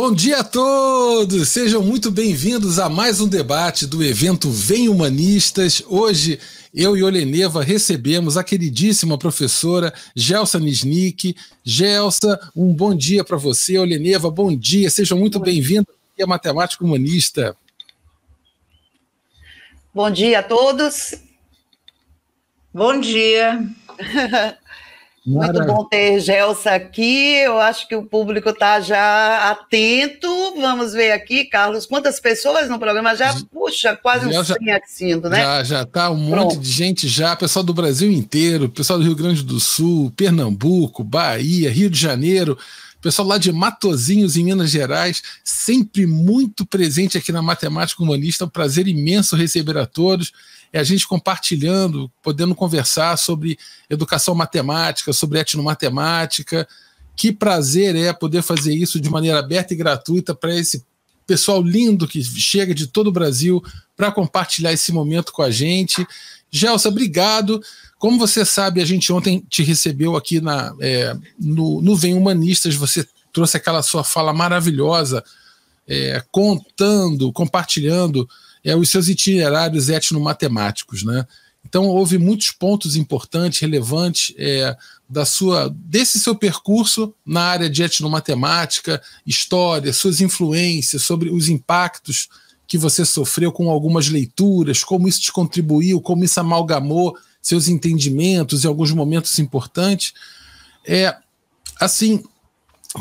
Bom dia a todos! Sejam muito bem-vindos a mais um debate do evento Vem Humanistas. Hoje, eu e Oleneva recebemos a queridíssima professora Gelsa Nisnik. Gelsa, um bom dia para você. Oleneva, bom dia. Sejam muito bem-vindos aqui a Matemática Humanista. Bom dia a todos. Bom dia. Muito bom ter Gelsa aqui, eu acho que o público está já atento. Vamos ver aqui, Carlos, quantas pessoas no programa já? Puxa, quase uns 100 assistindo, né? Já está um monte de gente já, pessoal do Brasil inteiro, pessoal do Rio Grande do Sul, Pernambuco, Bahia, Rio de Janeiro, pessoal lá de Matosinhos, em Minas Gerais, sempre muito presente aqui na Matemática Humanista. É um prazer imenso receber a todos. É a gente compartilhando, podendo conversar sobre educação matemática, sobre etnomatemática. Que prazer é poder fazer isso de maneira aberta e gratuita para esse pessoal lindo que chega de todo o Brasil para compartilhar esse momento com a gente. Gelsa, obrigado. Como você sabe, a gente ontem te recebeu aqui no Vem Humanistas. Você trouxe aquela sua fala maravilhosa, contando, compartilhando os seus itinerários etnomatemáticos, né? Então, houve muitos pontos importantes, relevantes desse seu percurso na área de etnomatemática, história, suas influências, sobre os impactos que você sofreu com algumas leituras, como isso te contribuiu, como isso amalgamou seus entendimentos em alguns momentos importantes. Assim,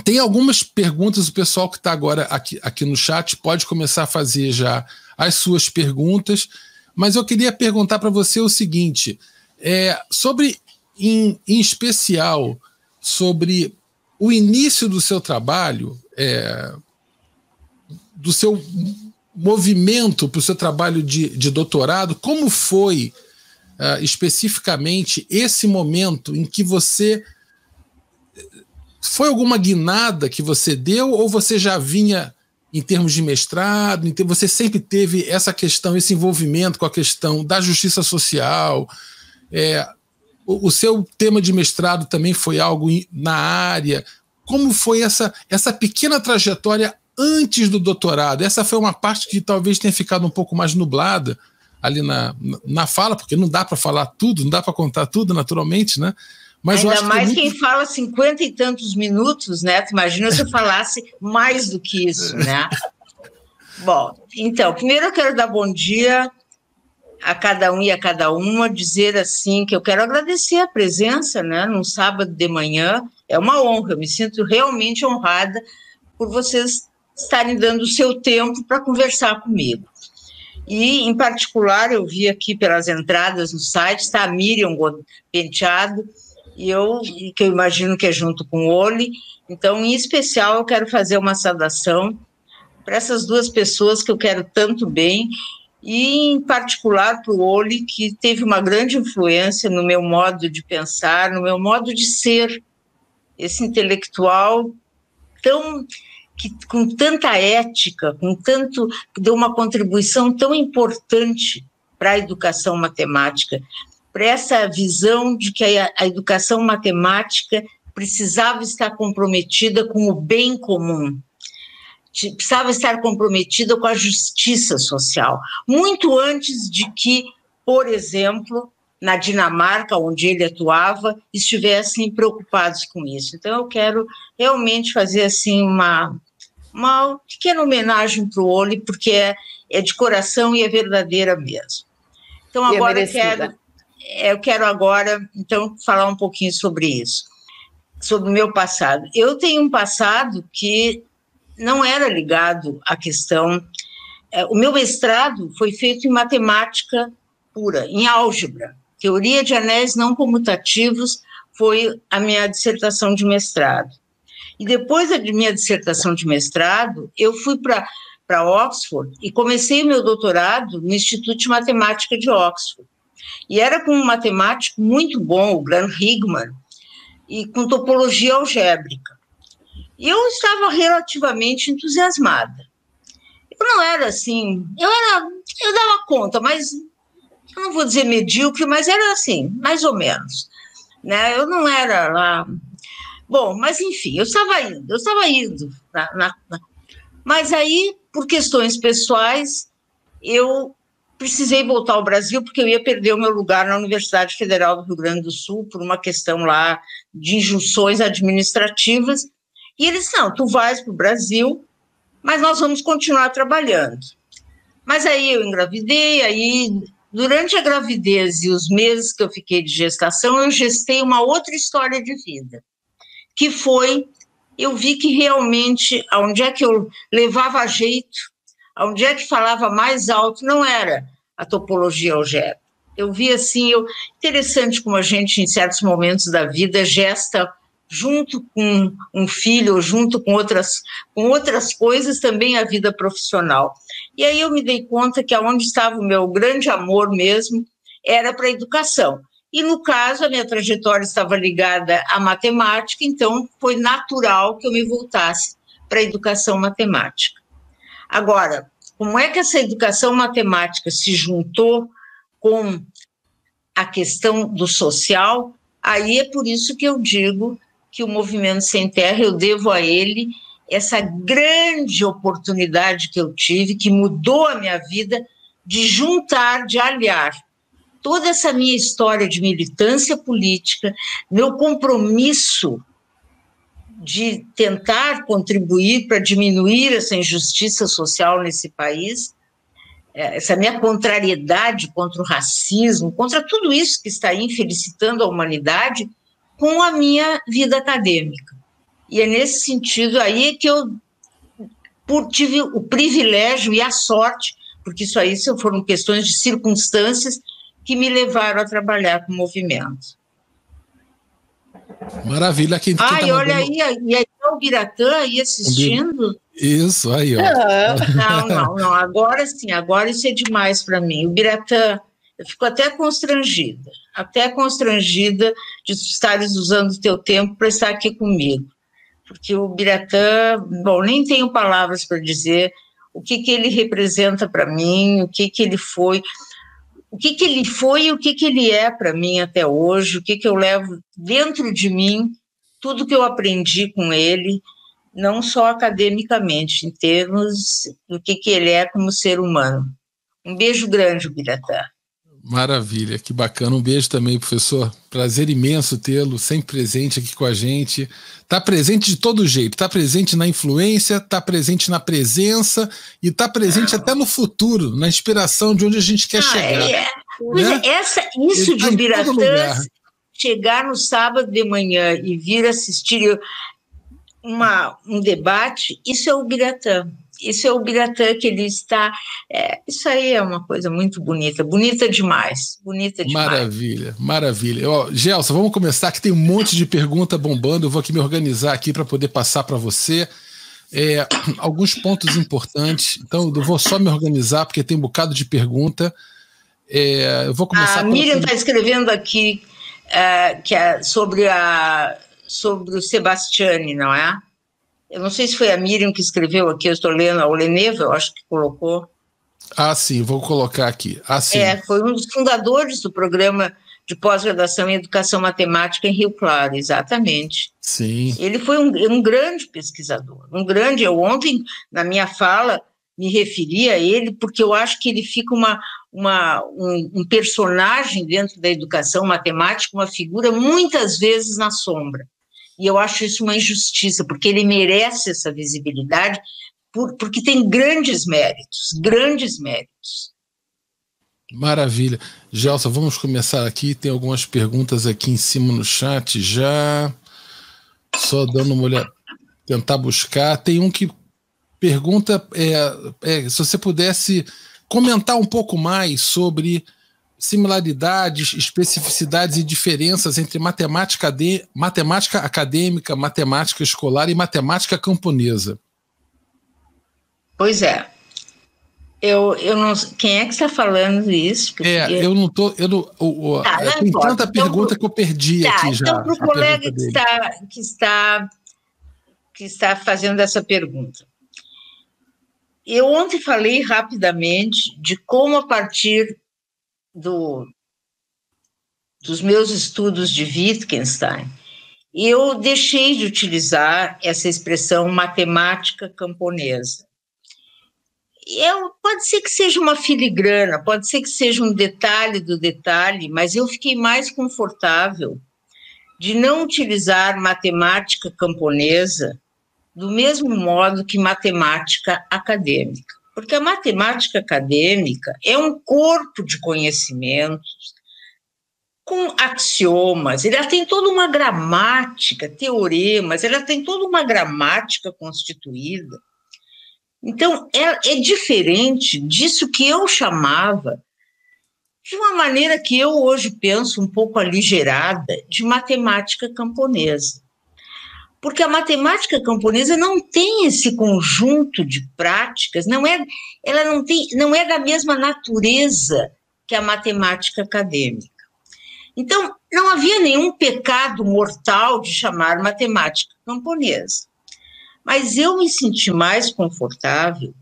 tem algumas perguntas, o pessoal que está agora aqui no chat pode começar a fazer já as suas perguntas, mas eu queria perguntar para você o seguinte, em especial, sobre o início do seu trabalho, do seu movimento para o seu trabalho de doutorado. Como foi especificamente esse momento em que você... Foi alguma guinada que você deu, ou você já vinha em termos de mestrado, você sempre teve essa questão, esse envolvimento com a questão da justiça social? O seu tema de mestrado também foi algo na área? Como foi essa pequena trajetória antes do doutorado? Essa foi uma parte que talvez tenha ficado um pouco mais nublada ali na fala, porque não dá para falar tudo, não dá para contar tudo, naturalmente, né? Mas ainda mais quem fala 50 e tantos minutos, né? Tu imagina se eu falasse mais do que isso, né? Bom, então, primeiro eu quero dar bom dia a cada um e a cada uma, dizer assim que eu quero agradecer a presença, né? Num sábado de manhã, é uma honra, eu me sinto realmente honrada por vocês estarem dando o seu tempo para conversar comigo. E, em particular, eu vi aqui pelas entradas no site, está a Miriam Penteado, que eu imagino que é junto com o Oli. Então, em especial, eu quero fazer uma saudação para essas duas pessoas que eu quero tanto bem, e, em particular, para o Oli, que teve uma grande influência no meu modo de pensar, no meu modo de ser, esse intelectual com tanta ética, deu uma contribuição tão importante para a educação matemática, para essa visão de que a educação matemática precisava estar comprometida com o bem comum, precisava estar comprometida com a justiça social, muito antes de que, por exemplo, na Dinamarca, onde ele atuava, estivessem preocupados com isso. Então, eu quero realmente fazer assim uma pequena homenagem para o Oli, porque é de coração e é verdadeira mesmo. Então, agora eu quero agora, então, falar um pouquinho sobre isso, sobre o meu passado. Eu tenho um passado que não era ligado à questão... O meu mestrado foi feito em matemática pura, em álgebra. Teoria de anéis não comutativos foi a minha dissertação de mestrado. E depois da minha dissertação de mestrado, eu fui para Oxford e comecei o meu doutorado no Instituto de Matemática de Oxford. E era com um matemático muito bom, o Graham Higman, e com topologia algébrica. E eu estava relativamente entusiasmada. Eu não era assim, eu dava conta, mas eu não vou dizer medíocre, mas era assim, mais ou menos, né? Eu não era lá... Bom, mas enfim, eu estava indo Mas aí, por questões pessoais, eu precisei voltar ao Brasil, porque eu ia perder o meu lugar na Universidade Federal do Rio Grande do Sul, por uma questão lá de injunções administrativas. E eles, não, tu vais para o Brasil, mas nós vamos continuar trabalhando. Mas aí eu engravidei, aí durante a gravidez e os meses que eu fiquei de gestação, eu gestei uma outra história de vida, que foi, eu vi que realmente, onde é que eu levava jeito, onde é que falava mais alto, não era a topologia algébrica. Eu vi assim, interessante como a gente, em certos momentos da vida, gesta junto com um filho, ou junto com outras coisas, também a vida profissional. E aí eu me dei conta que aonde estava o meu grande amor mesmo era para a educação. E, no caso, a minha trajetória estava ligada à matemática, então foi natural que eu me voltasse para a educação matemática. Agora, como é que essa educação matemática se juntou com a questão do social? Aí é por isso que eu digo que o Movimento Sem Terra, eu devo a ele essa grande oportunidade que eu tive, que mudou a minha vida, de juntar, de aliar toda essa minha história de militância política, meu compromisso de tentar contribuir para diminuir essa injustiça social nesse país, essa minha contrariedade contra o racismo, contra tudo isso que está infelicitando a humanidade, com a minha vida acadêmica. E é nesse sentido aí que eu tive o privilégio e a sorte, porque isso aí foram questões de circunstâncias que me levaram a trabalhar com o movimento. Maravilha. Quem olha mandando... aí, e aí o Biratã aí assistindo. Isso, aí, ó. Não, agora sim, agora isso é demais para mim. O Biratã, eu fico até constrangida de estares usando o teu tempo para estar aqui comigo. Porque o Biratã, bom, nem tenho palavras para dizer o que ele representa para mim, o que ele foi... O que ele foi e o que ele é para mim até hoje, o que eu levo dentro de mim, tudo que eu aprendi com ele, não só academicamente, em termos do que ele é como ser humano. Um beijo grande, Biratã. Maravilha, que bacana. Um beijo também, professor. Prazer imenso tê-lo sempre presente aqui com a gente. Está presente de todo jeito, está presente na influência, está presente na presença e está presente até no futuro, na inspiração de onde a gente quer chegar. Né? Isso de o Biratã chegar no sábado de manhã e vir assistir um debate, isso é o Biratã. Isso é o Biratã que ele está... isso aí é uma coisa muito bonita, bonita demais. Maravilha, maravilha. Gelson, vamos começar, que tem um monte de pergunta bombando, eu vou aqui me organizar aqui para poder passar para você alguns pontos importantes, então eu vou só me organizar, porque tem um bocado de pergunta. Eu vou começar... A Miriam está escrevendo aqui que é sobre o Sebastiani, não é? Eu não sei se foi a Miriam que escreveu aqui, eu estou lendo, a Oleneva, eu acho que colocou. Sim, vou colocar aqui. Sim. Foi um dos fundadores do programa de pós-graduação em Educação Matemática em Rio Claro, exatamente. Sim. Ele foi um grande pesquisador, eu ontem, na minha fala, me referi a ele, porque eu acho que ele fica um personagem dentro da educação matemática, uma figura muitas vezes na sombra. E eu acho isso uma injustiça, porque ele merece essa visibilidade, porque tem grandes méritos. Maravilha. Gelson, vamos começar aqui, tem algumas perguntas aqui em cima no chat já, só dando uma olhada, tentar buscar. Tem um que pergunta se você pudesse comentar um pouco mais sobre similaridades, especificidades e diferenças entre matemática acadêmica, matemática escolar e matemática camponesa. Pois é. Eu não, quem é que está falando isso? Eu não estou. Tem tanta pergunta que eu perdi aqui já. Então, para o colega que está fazendo essa pergunta. Eu ontem falei rapidamente de como, a partir dos meus estudos de Wittgenstein, eu deixei de utilizar essa expressão matemática camponesa. pode ser que seja uma filigrana, pode ser que seja um detalhe do detalhe, mas eu fiquei mais confortável de não utilizar matemática camponesa do mesmo modo que matemática acadêmica. Porque a matemática acadêmica é um corpo de conhecimentos com axiomas, ela tem toda uma gramática, teoremas, ela tem toda uma gramática constituída. Então, é diferente disso que eu chamava, de uma maneira que eu hoje penso um pouco aligerada, de matemática camponesa. Porque a matemática camponesa não tem esse conjunto de práticas, ela não é da mesma natureza que a matemática acadêmica. Então, não havia nenhum pecado mortal de chamar matemática camponesa. Mas eu me senti mais confortável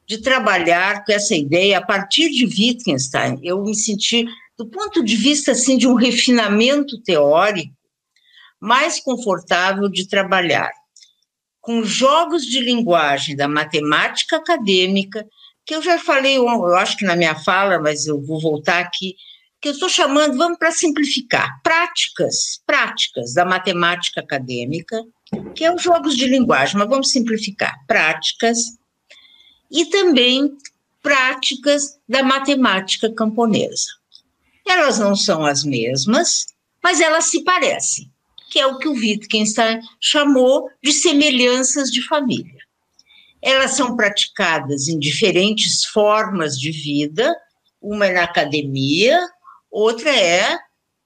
de trabalhar com essa ideia a partir de Wittgenstein. Eu me senti, do ponto de vista assim, de um refinamento teórico, mais confortável de trabalhar com jogos de linguagem da matemática acadêmica, que eu já falei, eu acho que na minha fala, mas eu vou voltar aqui, que eu estou chamando, vamos para simplificar, práticas da matemática acadêmica, que é os jogos de linguagem, mas vamos simplificar, práticas, e também práticas da matemática camponesa. Elas não são as mesmas, mas elas se parecem, que é o que o Wittgenstein chamou de semelhanças de família. Elas são praticadas em diferentes formas de vida, uma é na academia, outra é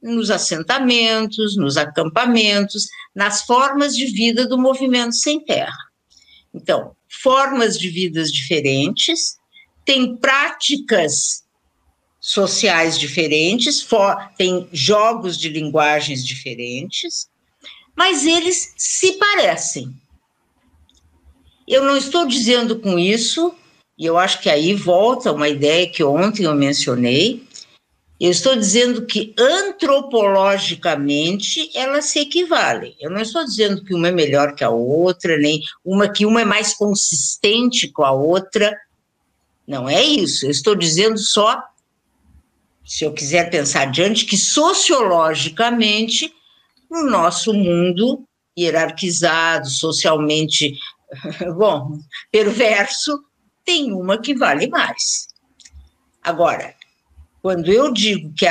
nos assentamentos, nos acampamentos, nas formas de vida do movimento sem terra. Então, formas de vidas diferentes, tem práticas sociais diferentes, tem jogos de linguagens diferentes, mas eles se parecem. Eu não estou dizendo com isso, e eu acho que aí volta uma ideia que ontem eu mencionei, eu estou dizendo que antropologicamente elas se equivalem. Eu não estou dizendo que uma é melhor que a outra, nem que uma é mais consistente com a outra. Não é isso. Eu estou dizendo só, se eu quiser pensar adiante, que sociologicamente, no nosso mundo hierarquizado, socialmente, perverso, tem uma que vale mais. Agora, quando eu digo que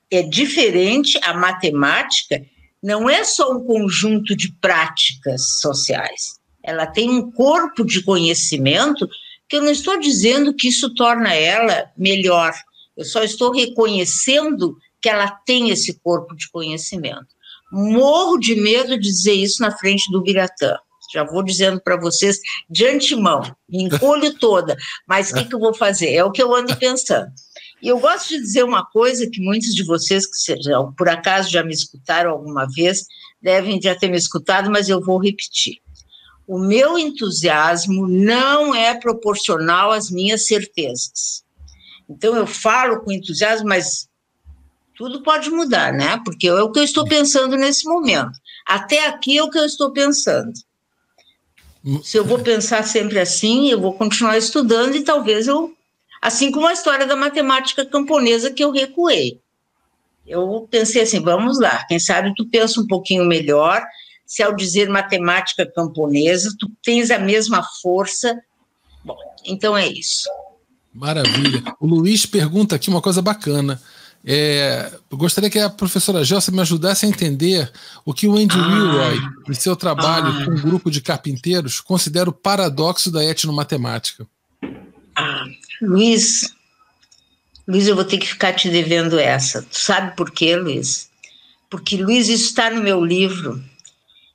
é diferente, a matemática não é só um conjunto de práticas sociais, ela tem um corpo de conhecimento que eu não estou dizendo que isso torna ela melhor, eu só estou reconhecendo que ela tem esse corpo de conhecimento. Morro de medo de dizer isso na frente do Biratã. Já vou dizendo para vocês de antemão, me encolho toda, mas o que eu vou fazer? É o que eu ando pensando. E eu gosto de dizer uma coisa que muitos de vocês, que por acaso já me escutaram alguma vez, devem já ter me escutado, mas eu vou repetir. O meu entusiasmo não é proporcional às minhas certezas. Então, eu falo com entusiasmo, mas tudo pode mudar, né? Porque é o que eu estou pensando nesse momento. Até aqui é o que eu estou pensando. Se eu vou pensar sempre assim, eu vou continuar estudando e talvez assim como a história da matemática camponesa que eu recuei. Eu pensei assim, vamos lá, quem sabe tu pensa um pouquinho melhor, se ao dizer matemática camponesa, tu tens a mesma força. Bom, então é isso. Maravilha. O Luiz pergunta aqui uma coisa bacana. Eu gostaria que a professora Gelsa me ajudasse a entender o que o Andy Wilroy, em seu trabalho com um grupo de carpinteiros, considera o paradoxo da etnomatemática. Luiz, eu vou ter que ficar te devendo essa. Tu sabe por quê, Luiz? Porque, Luiz, isso está no meu livro.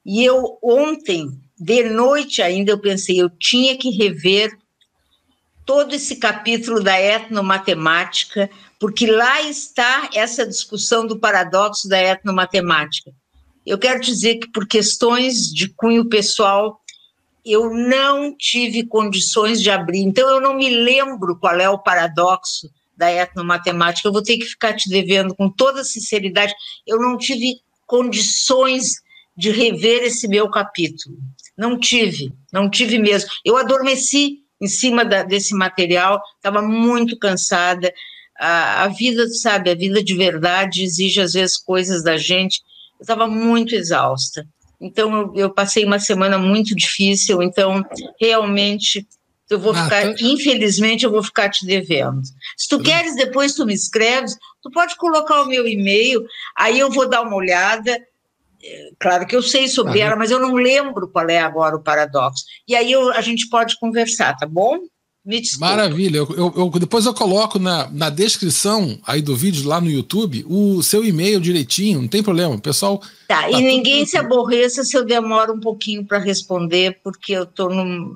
E eu, ontem, de noite ainda, eu pensei, eu tinha que rever todo esse capítulo da etnomatemática, porque lá está essa discussão do paradoxo da etnomatemática. Eu quero dizer que, por questões de cunho pessoal, eu não tive condições de abrir, então eu não me lembro qual é o paradoxo da etnomatemática, eu vou ter que ficar te devendo com toda sinceridade, eu não tive condições de rever esse meu capítulo, não tive mesmo. Eu adormeci em cima desse material, estava muito cansada. A vida, sabe, a vida de verdade exige, às vezes, coisas da gente. Eu estava muito exausta. Então, eu passei uma semana muito difícil, então, realmente, eu vou ficar, infelizmente, eu vou ficar te devendo. Se tu queres, depois tu me escreves, tu pode colocar o meu e-mail, aí eu vou dar uma olhada. Claro que eu sei sobre ela, mas eu não lembro qual é agora o paradoxo. E aí a gente pode conversar, tá bom? Me desculpa. Maravilha. Depois eu coloco na descrição aí do vídeo lá no YouTube o seu e-mail direitinho, não tem problema. O pessoal. Tá, e ninguém se aborreça se eu demoro um pouquinho para responder, porque eu tô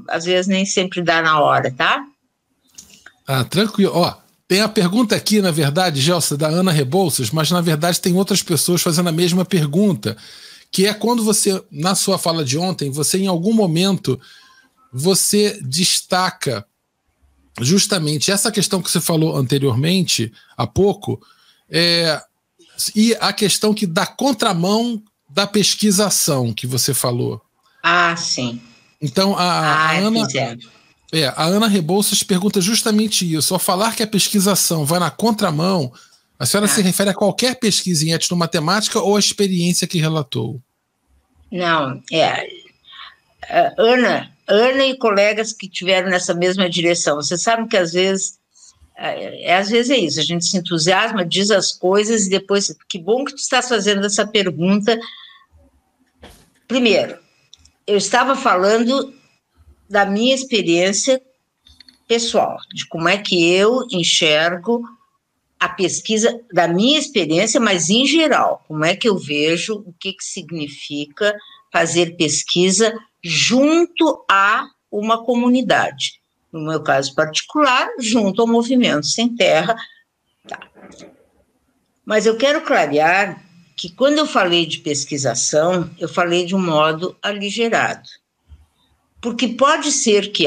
às vezes nem sempre dá na hora, tá? Tranquilo. Ó, tem a pergunta aqui, na verdade, Gelsa, da Ana Rebouças, mas na verdade tem outras pessoas fazendo a mesma pergunta, que é quando você, na sua fala de ontem, você em algum momento, você destaca justamente essa questão que você falou anteriormente, há pouco, e a questão que dá contramão da pesquisação que você falou. Sim. Então, a Ana Rebouças pergunta justamente isso. Ao falar que a pesquisação vai na contramão, a senhora se refere a qualquer pesquisa em etnomatemática ou a experiência que relatou? Não, Ana e colegas que tiveram nessa mesma direção. Você sabe que às vezes é isso, a gente se entusiasma, diz as coisas e depois, que bom que tu estás fazendo essa pergunta. Primeiro, eu estava falando da minha experiência pessoal, de como é que eu enxergo a pesquisa, da minha experiência, mas em geral, como é que eu vejo, o que significa fazer pesquisa junto a uma comunidade. No meu caso particular, junto ao Movimento Sem Terra. Tá. Mas eu quero clarear que quando eu falei de pesquisação, eu falei de um modo aligerado. Porque pode ser que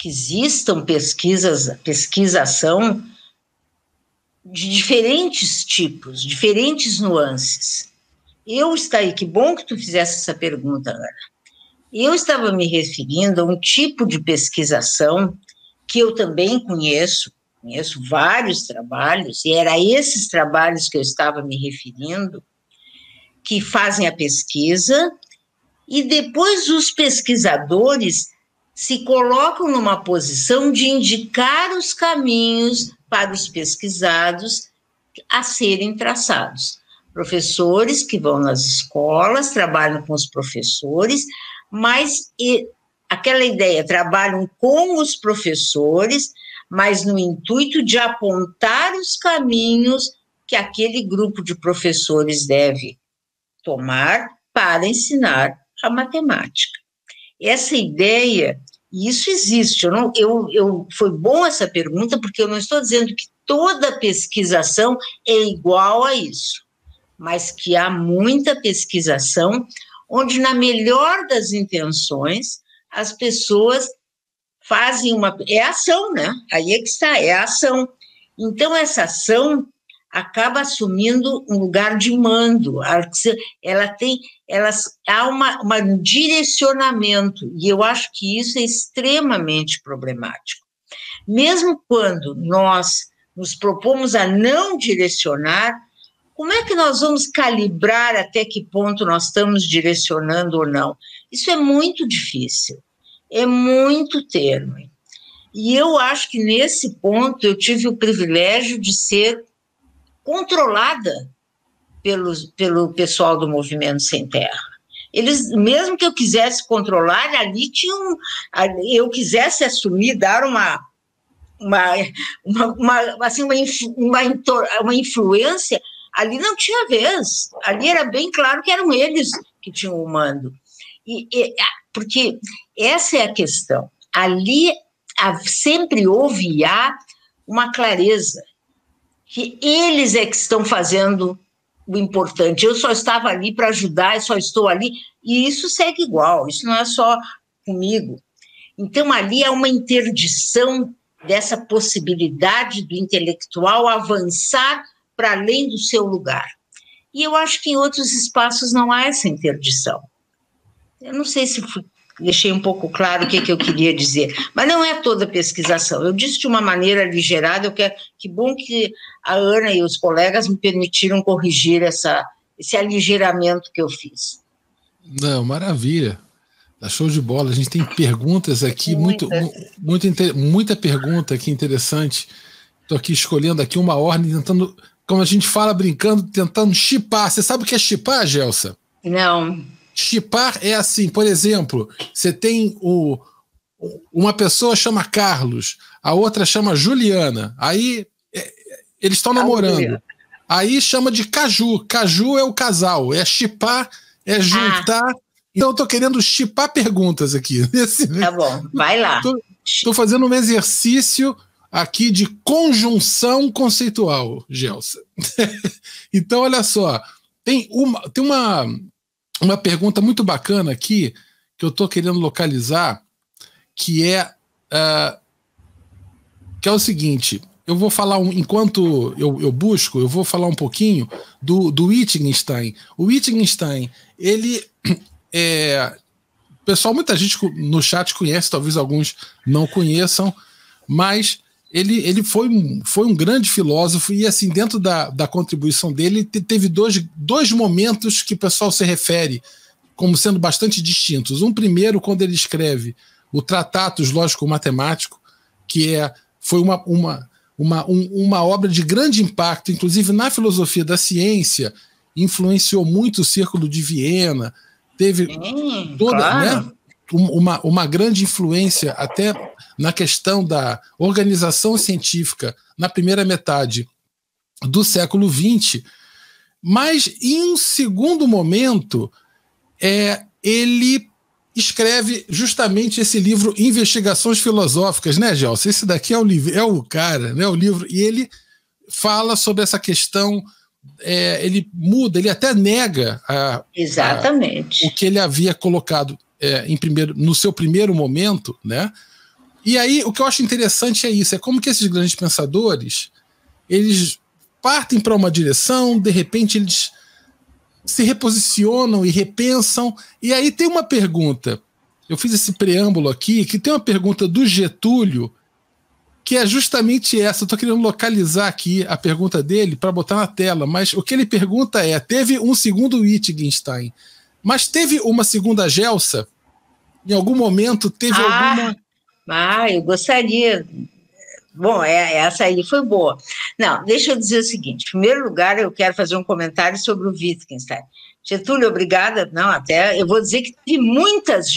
existam pesquisação de diferentes tipos, diferentes nuances. Que bom que tu fizesse essa pergunta, Ana. Eu estava me referindo a um tipo de pesquisação que eu também conheço vários trabalhos, e era esses trabalhos que eu estava me referindo, que fazem a pesquisa, e depois os pesquisadores se colocam numa posição de indicar os caminhos para os pesquisados a serem traçados. Professores que vão nas escolas, trabalham com os professores, mas aquela ideia, trabalham com os professores, mas no intuito de apontar os caminhos que aquele grupo de professores deve tomar para ensinar a matemática. Essa ideia, e isso existe, foi bom essa pergunta, porque eu não estou dizendo que toda pesquisação é igual a isso, mas que há muita pesquisação onde, na melhor das intenções, as pessoas fazem é ação, né? Aí é que está, é a ação. Então, essa ação acaba assumindo um lugar de mando, há um direcionamento, e eu acho que isso é extremamente problemático. Mesmo quando nós nos propomos a não direcionar, como é que nós vamos calibrar até que ponto nós estamos direcionando ou não? Isso é muito difícil, é muito tênue. E eu acho que, nesse ponto, eu tive o privilégio de ser controlada pelo pessoal do Movimento Sem Terra. Eles, mesmo que eu quisesse controlar, ali eu quisesse assumir, dar uma influência, ali não tinha vez, ali era bem claro que eram eles que tinham o mando. Porque essa é a questão. Ali sempre houve e há uma clareza, que eles é que estão fazendo o importante. Eu só estava ali para ajudar, eu só estou ali, e isso segue igual, isso não é só comigo. Então, ali há uma interdição dessa possibilidade do intelectual avançar para além do seu lugar. E eu acho que em outros espaços não há essa interdição. Eu não sei se fui deixei um pouco claro o que eu queria dizer. Mas não é toda pesquisação. Eu disse de uma maneira aligerada, que bom que a Ana e os colegas me permitiram corrigir esse aligeramento que eu fiz. Não, maravilha. Tá show de bola. A gente tem perguntas aqui, muita pergunta aqui interessante. Estou aqui escolhendo aqui uma ordem, tentando, como a gente fala brincando, tentando chipar. Você sabe o que é chipar, Gelsa? Não. Chipar é assim, por exemplo, você tem uma pessoa chama Carlos, a outra chama Juliana, aí eles estão namorando, aí chama de caju, caju é o casal, é chipar, é juntar, então eu tô querendo chipar perguntas aqui. Tá bom, vai lá. Tô fazendo um exercício aqui de conjunção conceitual, Gelsa. Então, olha só, tem uma pergunta muito bacana aqui, que eu estou querendo localizar, que é o seguinte, eu vou falar, enquanto eu busco, eu vou falar um pouquinho do Wittgenstein. O Wittgenstein, ele pessoal, muita gente no chat conhece, talvez alguns não conheçam, mas ele foi um grande filósofo e, assim, dentro da contribuição dele, teve dois momentos que o pessoal se refere como sendo bastante distintos. Um primeiro, quando ele escreve o Tratatus Lógico-Matemático, que foi uma obra de grande impacto, inclusive na filosofia da ciência, influenciou muito o Círculo de Viena, teve toda... Claro. Né, uma grande influência até na questão da organização científica na primeira metade do século XX, mas em um segundo momento ele escreve justamente esse livro Investigações Filosóficas, né, Gelson? Esse daqui é o cara, né, o livro, e ele fala sobre essa questão, ele muda, ele até nega Exatamente. o que ele havia colocado no seu primeiro momento, né? E aí o que eu acho interessante é isso, é como que esses grandes pensadores, eles partem para uma direção, de repente eles se reposicionam e repensam, e aí tem uma pergunta, eu fiz esse preâmbulo aqui, que tem uma pergunta do Getúlio, que é justamente essa, eu estou querendo localizar aqui a pergunta dele para botar na tela, mas o que ele pergunta teve um segundo Wittgenstein, mas teve uma segunda Gelsa? Em algum momento teve alguma... eu gostaria... Bom, essa aí foi boa. Não, deixa eu dizer o seguinte, em primeiro lugar, eu quero fazer um comentário sobre o Wittgenstein. Getúlio, obrigada. Não, até eu vou dizer que teve muitas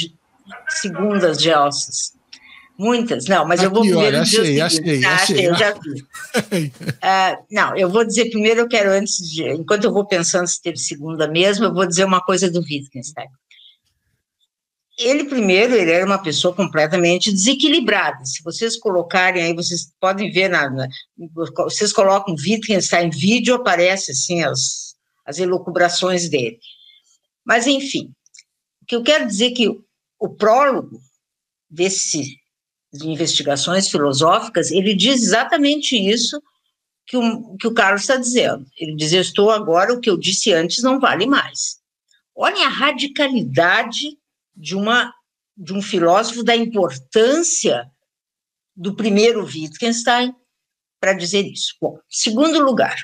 segundas Gelsas. Muitas, não, mas eu vou primeiro dizer o seguinte. Achei, eu já vi. Não, eu vou dizer primeiro, eu quero enquanto eu vou pensando se teve segunda mesmo, eu vou dizer uma coisa do Wittgenstein. Ele era uma pessoa completamente desequilibrada. Se vocês colocarem aí, vocês podem ver, vocês colocam Wittgenstein vídeo, aparece assim as elucubrações dele. Mas, enfim, o que eu quero dizer é que o prólogo de Investigações Filosóficas, ele diz exatamente isso que o Carlos está dizendo. Ele diz, eu estou agora, o que eu disse antes não vale mais. Olhem a radicalidade de um filósofo, da importância do primeiro Wittgenstein para dizer isso. Bom, segundo lugar,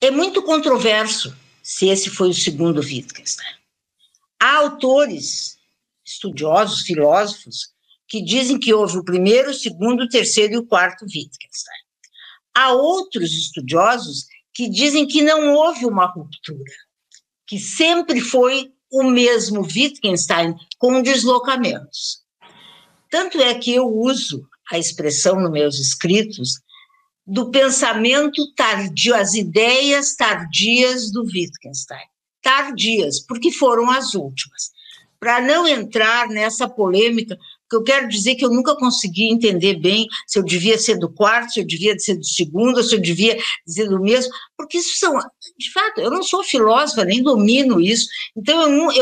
é muito controverso se esse foi o segundo Wittgenstein. Há autores, estudiosos, filósofos, que dizem que houve o primeiro, o segundo, o terceiro e o quarto Wittgenstein. Há outros estudiosos que dizem que não houve uma ruptura, que sempre foi o mesmo Wittgenstein com deslocamentos. Tanto é que eu uso a expressão nos meus escritos do pensamento tardio, as ideias tardias do Wittgenstein. Tardias, porque foram as últimas. Para não entrar nessa polêmica, porque eu quero dizer que eu nunca consegui entender bem se eu devia ser do quarto, se eu devia ser do segundo, se eu devia dizer do mesmo, porque isso são, de fato, eu não sou filósofa, nem domino isso, então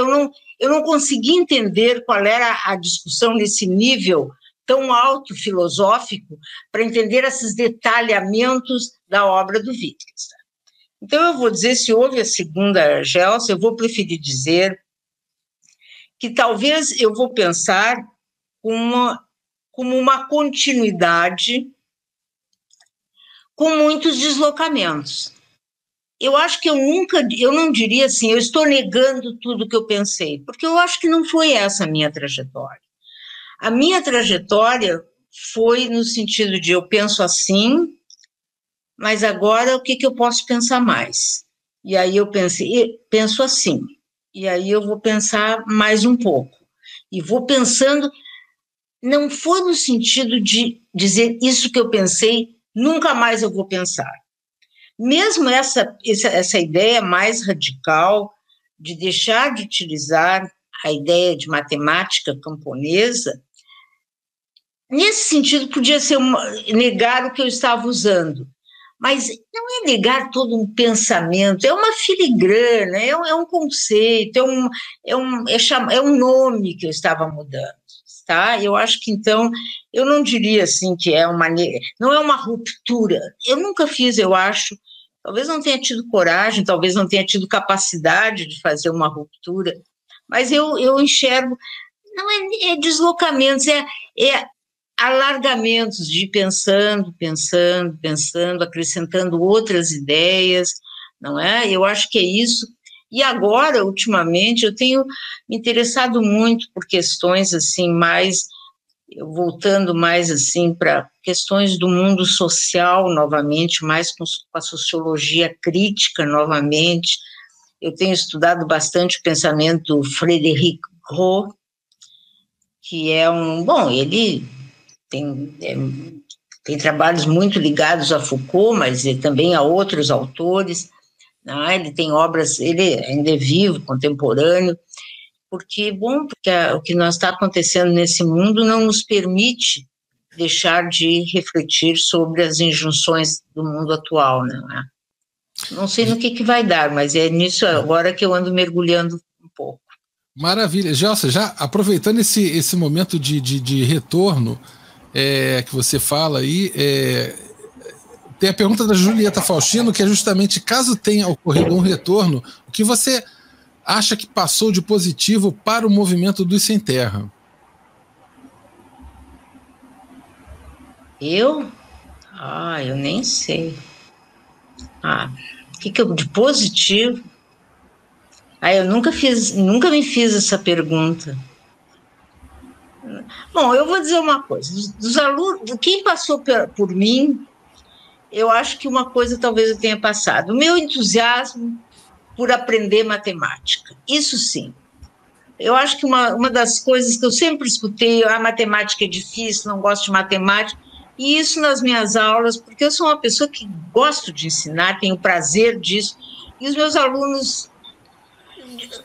eu não consegui entender qual era a discussão nesse nível tão alto filosófico para entender esses detalhamentos da obra do Wittgenstein. Então eu vou dizer, se houve a segunda Gelsa, eu vou preferir dizer que talvez eu vou pensar como uma continuidade com muitos deslocamentos. Eu acho que eu não diria assim, eu estou negando tudo que eu pensei, porque eu acho que não foi essa a minha trajetória. A minha trajetória foi no sentido de eu penso assim, mas agora o que eu posso pensar mais? E aí eu penso assim, e aí eu vou pensar mais um pouco. E vou pensando, não foi no sentido de dizer isso que eu pensei, nunca mais eu vou pensar. Mesmo essa ideia mais radical de deixar de utilizar a ideia de matemática camponesa, nesse sentido podia ser negar o que eu estava usando, mas não é negar todo um pensamento, é uma filigrana, é um conceito, é um nome que eu estava mudando, tá? Eu acho que, então, eu não diria assim que não é uma ruptura, eu nunca fiz, eu acho, talvez não tenha tido coragem, talvez não tenha tido capacidade de fazer uma ruptura, mas eu enxergo, não é deslocamentos, é alargamentos de pensando, acrescentando outras ideias, não é? Eu acho que é isso. E agora, ultimamente, eu tenho me interessado muito por questões assim voltando mais assim para questões do mundo social novamente, mais com a sociologia crítica novamente. Eu tenho estudado bastante o pensamento do Frédéric Gros, que é ele tem trabalhos muito ligados a Foucault, mas também a outros autores, né? Ele tem obras, ele ainda é vivo, contemporâneo, porque o que está acontecendo nesse mundo não nos permite deixar de refletir sobre as injunções do mundo atual, né? Não sei no que vai dar, mas é nisso agora que eu ando mergulhando um pouco. Maravilha. Gelsa, já aproveitando esse momento de retorno que você fala aí, tem a pergunta da Julieta Faustino, que é justamente, caso tenha ocorrido um retorno, o que você acha que passou de positivo para o movimento dos Sem Terra? Eu nem sei. O que de positivo? Eu nunca me fiz essa pergunta. Bom, eu vou dizer uma coisa, dos alunos, quem passou por mim, eu acho que uma coisa talvez eu tenha passado, o meu entusiasmo por aprender matemática, isso sim. Eu acho que uma das coisas que eu sempre escutei, a matemática é difícil, não gosto de matemática, e isso nas minhas aulas, porque eu sou uma pessoa que gosto de ensinar, tenho prazer disso, e os meus alunos,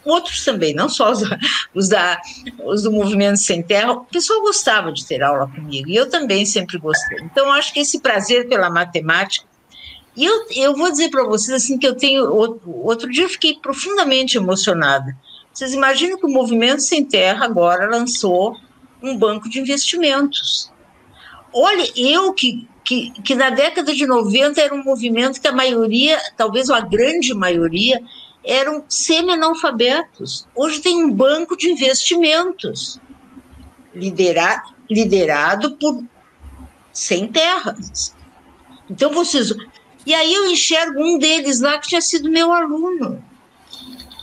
outros também, não só os do Movimento Sem Terra, o pessoal gostava de ter aula comigo, e eu também sempre gostei. Então, acho que esse prazer pela matemática, e eu vou dizer para vocês assim, que eu tenho, outro dia eu fiquei profundamente emocionada. Vocês imaginam que o Movimento Sem Terra agora lançou um banco de investimentos. Olha, que na década de 90 era um movimento que a maioria, talvez a grande maioria, eram semi-analfabetos. Hoje tem um banco de investimentos liderado por Sem Terra. Então, e aí eu enxergo um deles lá que tinha sido meu aluno.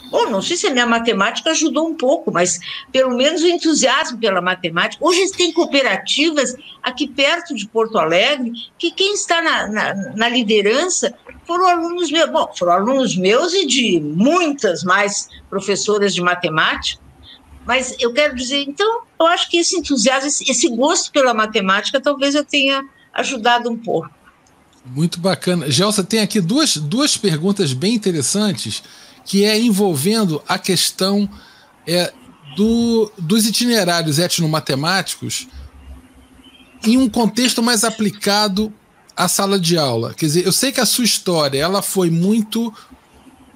Bom, não sei se a minha matemática ajudou um pouco, mas pelo menos o entusiasmo pela matemática. Hoje tem cooperativas aqui perto de Porto Alegre que quem está na liderança foram alunos meus. Bom, foram alunos meus e de muitas mais professoras de matemática. Mas eu quero dizer, então, eu acho que esse entusiasmo, esse gosto pela matemática, talvez eu tenha ajudado um pouco. Muito bacana. Gelsa, tem aqui duas perguntas bem interessantes, que é envolvendo a questão dos itinerários etnomatemáticos em um contexto mais aplicado à sala de aula. Quer dizer, eu sei que a sua história ela foi muito...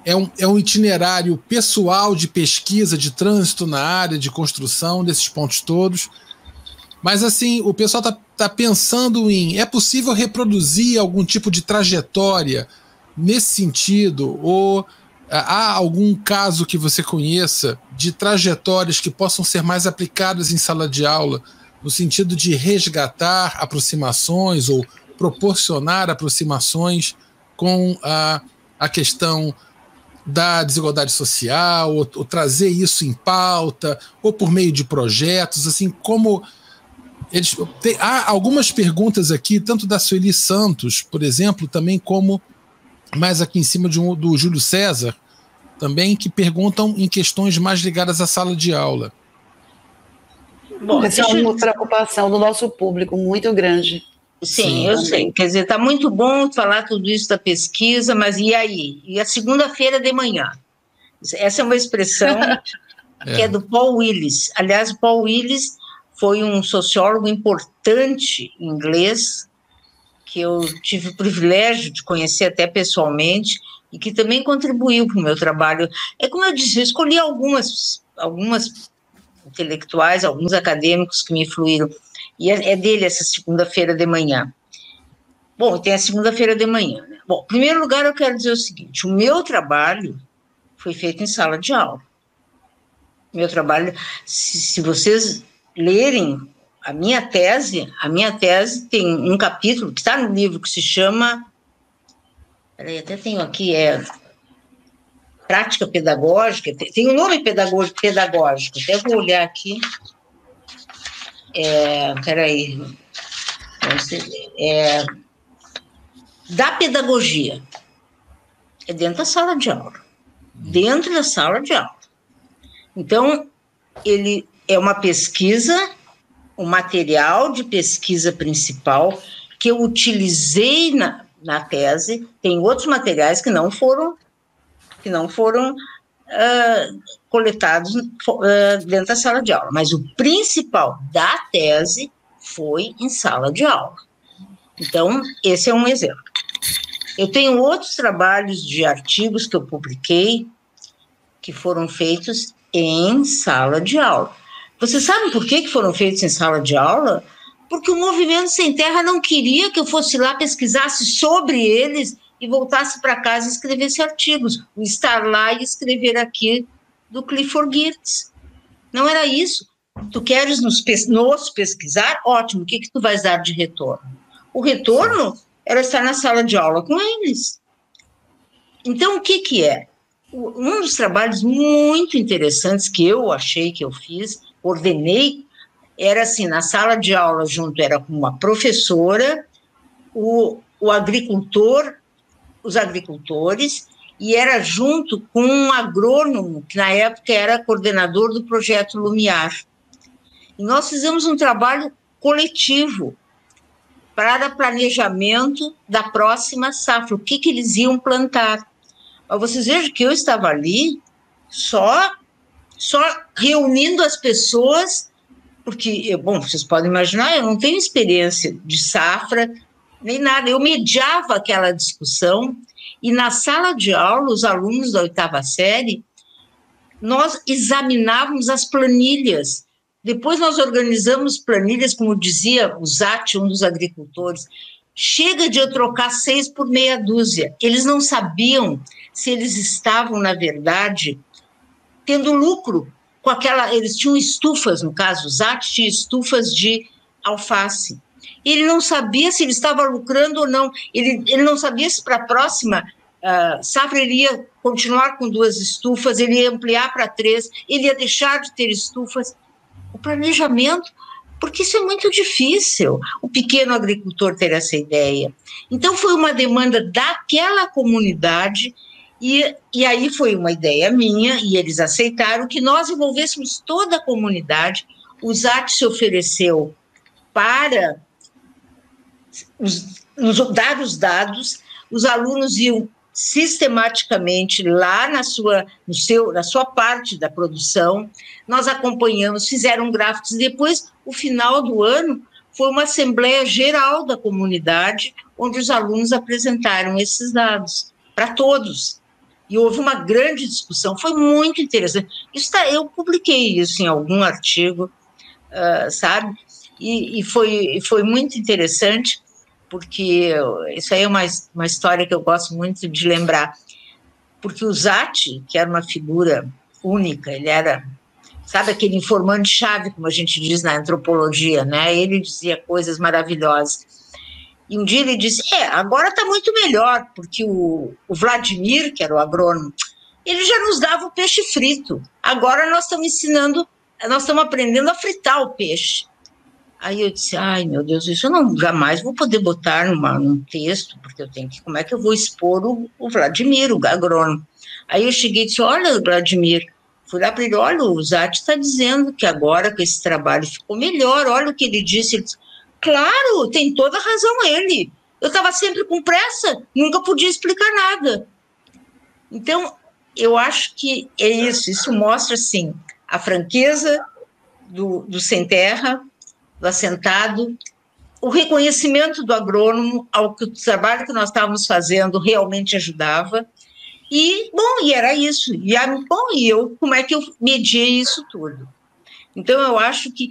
É um itinerário pessoal de pesquisa, de trânsito na área, de construção, desses pontos todos. Mas, assim, o pessoal tá pensando é possível reproduzir algum tipo de trajetória nesse sentido? Ou há algum caso que você conheça de trajetórias que possam ser mais aplicadas em sala de aula, no sentido de resgatar aproximações ou proporcionar aproximações com a questão da desigualdade social, ou trazer isso em pauta, ou por meio de projetos, assim como... há algumas perguntas aqui, tanto da Sueli Santos, por exemplo, também como mais aqui em cima do Júlio César, também, que perguntam em questões mais ligadas à sala de aula. Bom, essa é uma preocupação do nosso público muito grande. Sim, eu sei. Quer dizer, está muito bom falar tudo isso da pesquisa, mas e aí? E a segunda-feira de manhã? Essa é uma expressão que é do Paul Willis. Aliás, o Paul Willis foi um sociólogo importante inglês, que eu tive o privilégio de conhecer até pessoalmente, e que também contribuiu para o meu trabalho. É como eu disse, eu escolhi algumas intelectuais, alguns acadêmicos que me influíram, e é dele essa segunda-feira de manhã. Bom, tem a segunda-feira de manhã, né? Bom, em primeiro lugar, eu quero dizer o seguinte: o meu trabalho foi feito em sala de aula. Meu trabalho, se vocês lerem a minha tese tem um capítulo que está no livro que se chama... Peraí, até tenho aqui, prática pedagógica, tem um nome pedagógico, até vou olhar aqui. Peraí. Da pedagogia. É dentro da sala de aula. Dentro da sala de aula. Então, ele é uma pesquisa, um material de pesquisa principal que eu utilizei na tese. Tem outros materiais que não foram coletados dentro da sala de aula, mas o principal da tese foi em sala de aula. Então, esse é um exemplo. Eu tenho outros trabalhos de artigos que eu publiquei que foram feitos em sala de aula. Vocês sabem por que foram feitos em sala de aula? Porque o Movimento Sem Terra não queria que eu fosse lá, pesquisasse sobre eles e voltasse para casa e escrevesse artigos. O estar lá e escrever aqui do Clifford Geertz. Não era isso. Tu queres nos pesquisar? Ótimo. O que tu vais dar de retorno? O retorno era estar na sala de aula com eles. Então, o que é? Um dos trabalhos muito interessantes que eu achei que eu fiz, ordenei, era assim, na sala de aula junto, era com uma professora, o agricultor, os agricultores, e era junto com um agrônomo, que na época era coordenador do projeto Lumiar. E nós fizemos um trabalho coletivo para planejamento da próxima safra, o que eles iam plantar. Mas vocês vejam que eu estava ali só reunindo as pessoas, porque, bom, vocês podem imaginar, eu não tenho experiência de safra, nem nada, eu mediava aquela discussão, e na sala de aula, os alunos da 8ª série, nós examinávamos as planilhas. Depois nós organizamos planilhas, como dizia o Zatti, um dos agricultores, chega de eu trocar 6 por meia dúzia. Eles não sabiam se eles estavam, na verdade, tendo lucro com aquela... Eles tinham estufas, no caso, o Zatti tinha estufas de alface. Ele não sabia se ele estava lucrando ou não. Ele não sabia se para a próxima safra ele ia continuar com 2 estufas, ele ia ampliar para 3, ele ia deixar de ter estufas. O planejamento, porque isso é muito difícil, o pequeno agricultor ter essa ideia. Então, foi uma demanda daquela comunidade, e aí foi uma ideia minha, e eles aceitaram que nós envolvêssemos toda a comunidade. O Zatti se ofereceu para nos dar os dados, os alunos iam sistematicamente lá na sua parte da produção, nós acompanhamos, fizeram gráficos, e depois, o final do ano, foi uma assembleia geral da comunidade, onde os alunos apresentaram esses dados para todos, e houve uma grande discussão, foi muito interessante. Eu publiquei isso em algum artigo, sabe, e foi muito interessante, porque isso aí é uma história que eu gosto muito de lembrar. porque o Zatti, que era uma figura única, ele era, sabe, aquele informante-chave, como a gente diz na antropologia, né? Ele dizia coisas maravilhosas. E um dia ele disse, agora está muito melhor, porque o Vladimir, que era o agrônomo, ele já nos dava o peixe frito. Agora nós estamos aprendendo a fritar o peixe. Aí eu disse, ai, meu Deus, isso eu jamais vou poder botar num texto, porque como é que eu vou expor o Vladimir, o agrônomo? Aí eu cheguei e disse, olha, Vladimir, fui lá para ele, olha, o Zatti está dizendo que agora que esse trabalho ficou melhor, olha o que ele disse. Ele disse, claro, tem toda a razão ele. Eu estava sempre com pressa, nunca podia explicar nada. Então, eu acho que é isso mostra, assim, a franqueza do sem terra, do assentado, o reconhecimento do agrônomo ao que o trabalho que nós estávamos fazendo realmente ajudava, e era isso. E eu, como é que eu mediei isso tudo? Então, eu acho que...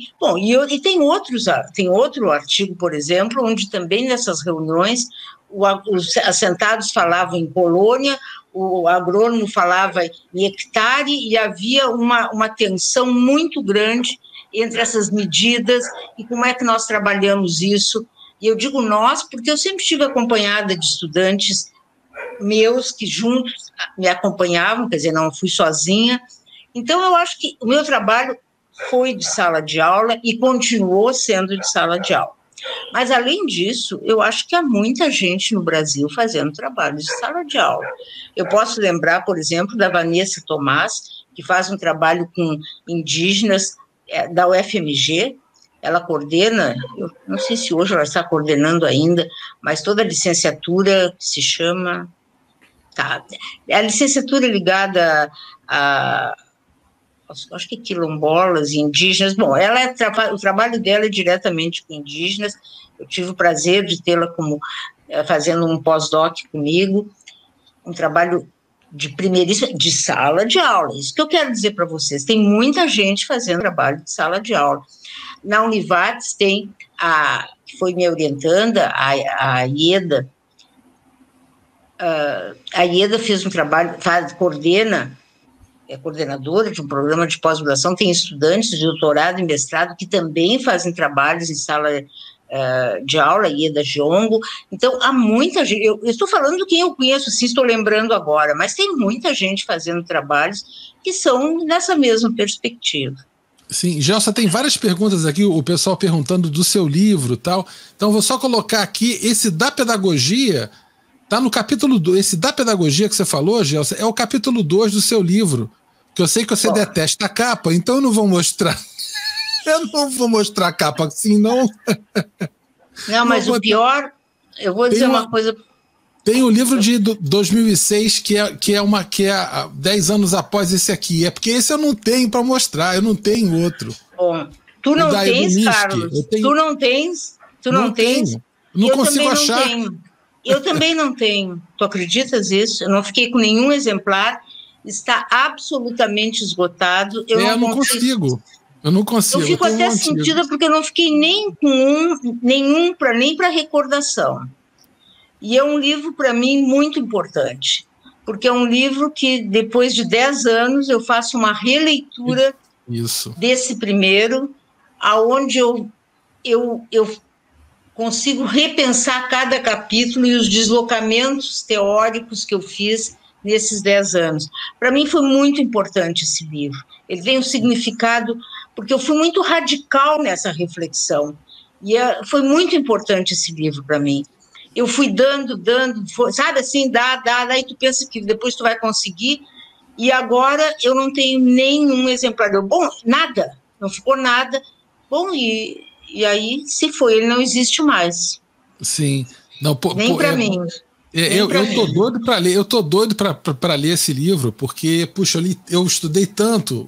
tem outro artigo, por exemplo, onde também nessas reuniões os assentados falavam em colônia, o agrônomo falava em hectare, e havia uma tensão muito grande entre essas medidas e como é que nós trabalhamos isso. E eu digo nós, porque eu sempre estive acompanhada de estudantes meus que juntos me acompanhavam, quer dizer, não fui sozinha. Então, eu acho que o meu trabalho foi de sala de aula e continuou sendo de sala de aula. Mas, além disso, eu acho que há muita gente no Brasil fazendo trabalho de sala de aula. Eu posso lembrar, por exemplo, da Vanessa Tomás, que faz um trabalho com indígenas da UFMG, ela coordena, eu não sei se hoje ela está coordenando ainda, mas toda a licenciatura que se chama... a licenciatura ligada a acho que quilombolas e indígenas. Bom, o trabalho dela é diretamente com indígenas. Eu tive o prazer de tê-la como fazendo um pós-doc comigo, um trabalho de primeiríssima, de sala de aula. Isso que eu quero dizer para vocês. Tem muita gente fazendo trabalho de sala de aula. Na Univates tem que foi minha orientanda, a Ieda. A Ieda fez um trabalho, é coordenadora de um programa de pós-graduação, tem estudantes de doutorado e mestrado que também fazem trabalhos em sala de aula, Ieda Giongo. Então, há muita gente, eu estou falando de quem eu conheço, sim, estou lembrando agora, mas tem muita gente fazendo trabalhos que são nessa mesma perspectiva. Sim, Gelsa, tem várias perguntas aqui, o pessoal perguntando do seu livro e tal, então vou só colocar aqui, esse da pedagogia, tá no capítulo 2, esse da pedagogia que você falou, Gelsa, é o capítulo 2 do seu livro, que eu sei que você detesta a capa, então eu não vou mostrar. Eu não vou mostrar a capa assim, não. Não, mas o pior, eu vou dizer uma coisa. Tem o livro de 2006, que é 10 anos após esse aqui. É porque esse eu não tenho para mostrar, eu não tenho outro. Bom, tu não tens, Carlos? Tu não tens? Tu não tens? Não consigo achar. Eu também não tenho. Tu acreditas isso? Eu não fiquei com nenhum exemplar. Está absolutamente esgotado. Eu não consigo. Eu não consigo. Eu fico até sentida porque eu não fiquei nem com nem para recordação. E é um livro, para mim, muito importante, porque é um livro que, depois de 10 anos, eu faço uma releitura desse primeiro, aonde eu consigo repensar cada capítulo e os deslocamentos teóricos que eu fiz nesses 10 anos. Para mim foi muito importante esse livro. Ele tem um significado, porque eu fui muito radical nessa reflexão, e foi muito importante esse livro para mim. Eu fui dando, sabe assim, dá, aí tu pensa que depois tu vai conseguir, e agora eu não tenho nenhum exemplar. Bom, nada, não ficou nada. Bom, e aí, se foi, ele não existe mais. Sim. Não, nem para mim. Eu tô doido para ler, para ler esse livro, porque, puxa, eu estudei tanto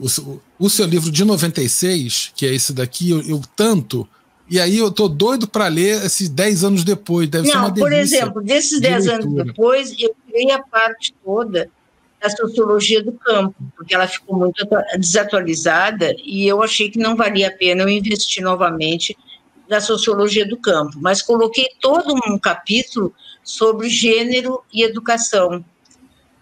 o seu livro de 96, que é esse daqui, eu tanto, e aí eu tô doido para ler esses 10 anos depois, deve ser uma delícia. Por exemplo, desses 10 anos depois, eu li a parte toda da sociologia do campo, porque ela ficou muito desatualizada, e eu achei que não valia a pena eu investir novamente da sociologia do campo, mas coloquei todo um capítulo sobre gênero e educação,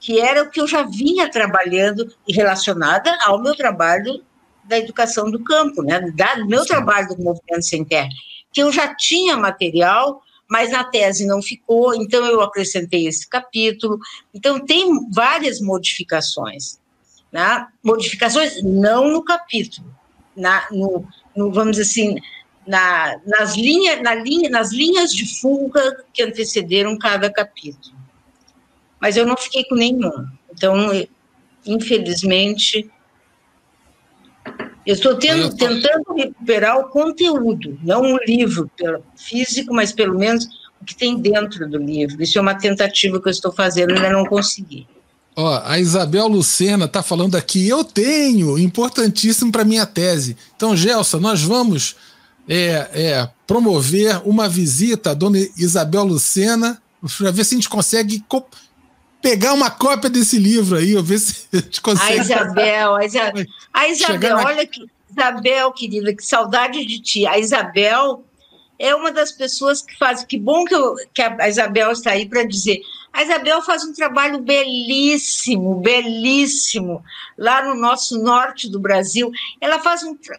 que era o que eu já vinha trabalhando e relacionada ao meu trabalho da educação do campo, né? Do meu trabalho do Movimento Sem Terra, que eu já tinha material, mas na tese não ficou, então eu acrescentei esse capítulo. Então, tem várias modificações, né? Modificações não no capítulo, vamos dizer assim, nas linhas de fuga que antecederam cada capítulo. Mas eu não fiquei com nenhum. Então, infelizmente, eu estou tentando recuperar o conteúdo, não o livro físico, mas pelo menos o que tem dentro do livro. Isso é uma tentativa que eu estou fazendo, ainda não consegui. Ó, a Isabel Lucena está falando aqui, eu tenho, importantíssimo para minha tese. Então, Gelson, nós vamos promover uma visita à dona Isabel Lucena, para ver se a gente consegue pegar uma cópia desse livro aí, ver se a gente consegue. A Isabel, olha que Isabel, querida, que saudade de ti. A Isabel é uma das pessoas que faz, que bom que a Isabel está aí para dizer. A Isabel faz um trabalho belíssimo, belíssimo, lá no nosso norte do Brasil. Ela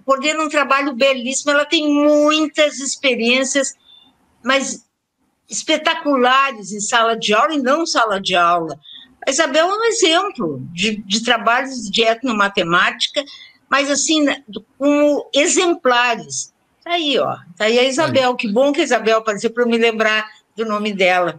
coordena um trabalho belíssimo, ela tem muitas experiências, mas espetaculares em sala de aula e não sala de aula. A Isabel é um exemplo de trabalhos de etnomatemática, mas assim, como exemplares. Está aí, ó. Está aí a Isabel. Olha. Que bom que a Isabel apareceu para eu me lembrar do nome dela.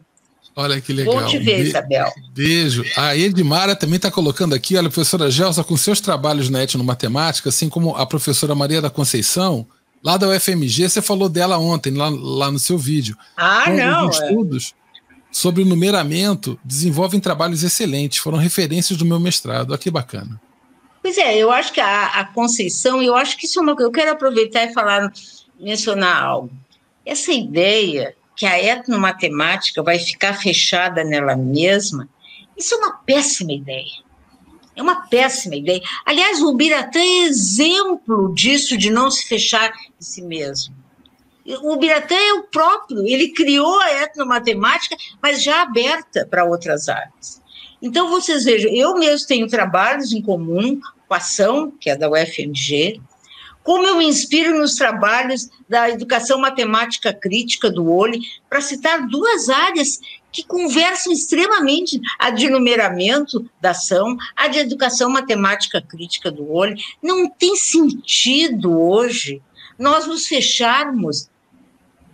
Olha que legal. Bom te ver, Isabel. Beijo. A Edmara também está colocando aqui, olha, a professora Gelson, com seus trabalhos na etnomatemática, assim como a professora Maria da Conceição, lá da UFMG, você falou dela ontem, lá no seu vídeo. Não. Os estudos sobre o numeramento desenvolvem trabalhos excelentes, foram referências do meu mestrado. Olha que bacana. Pois é, eu acho que a Conceição, eu acho que isso é uma coisa, eu quero aproveitar e mencionar algo. Essa ideia que a etnomatemática vai ficar fechada nela mesma, isso é uma péssima ideia. É uma péssima ideia. Aliás, o Ubiratã é exemplo disso, de não se fechar em si mesmo. O Ubiratã é o próprio, ele criou a etnomatemática, mas já aberta para outras áreas. Então, vocês vejam, eu mesmo tenho trabalhos em comum com a ação, que é da UFMG, como eu me inspiro nos trabalhos da educação matemática crítica do Olli, para citar duas áreas que conversam extremamente, a de numeramento da ação, a de educação matemática crítica do Olli. Não tem sentido hoje nós nos fecharmos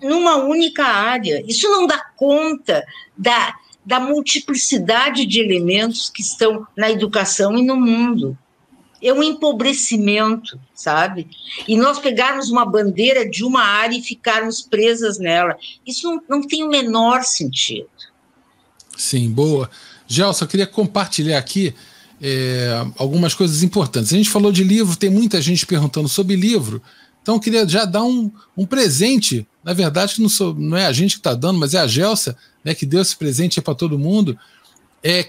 numa única área. Isso não dá conta da multiplicidade de elementos que estão na educação e no mundo. É um empobrecimento, sabe? E nós pegarmos uma bandeira de uma área e ficarmos presas nela. Isso não tem o menor sentido. Sim, boa. Gelson, eu queria compartilhar aqui algumas coisas importantes. A gente falou de livro, tem muita gente perguntando sobre livro, então eu queria já dar um presente. Na verdade, que não é a gente que está dando, mas é a Gelson, né, que deu esse presente para todo mundo.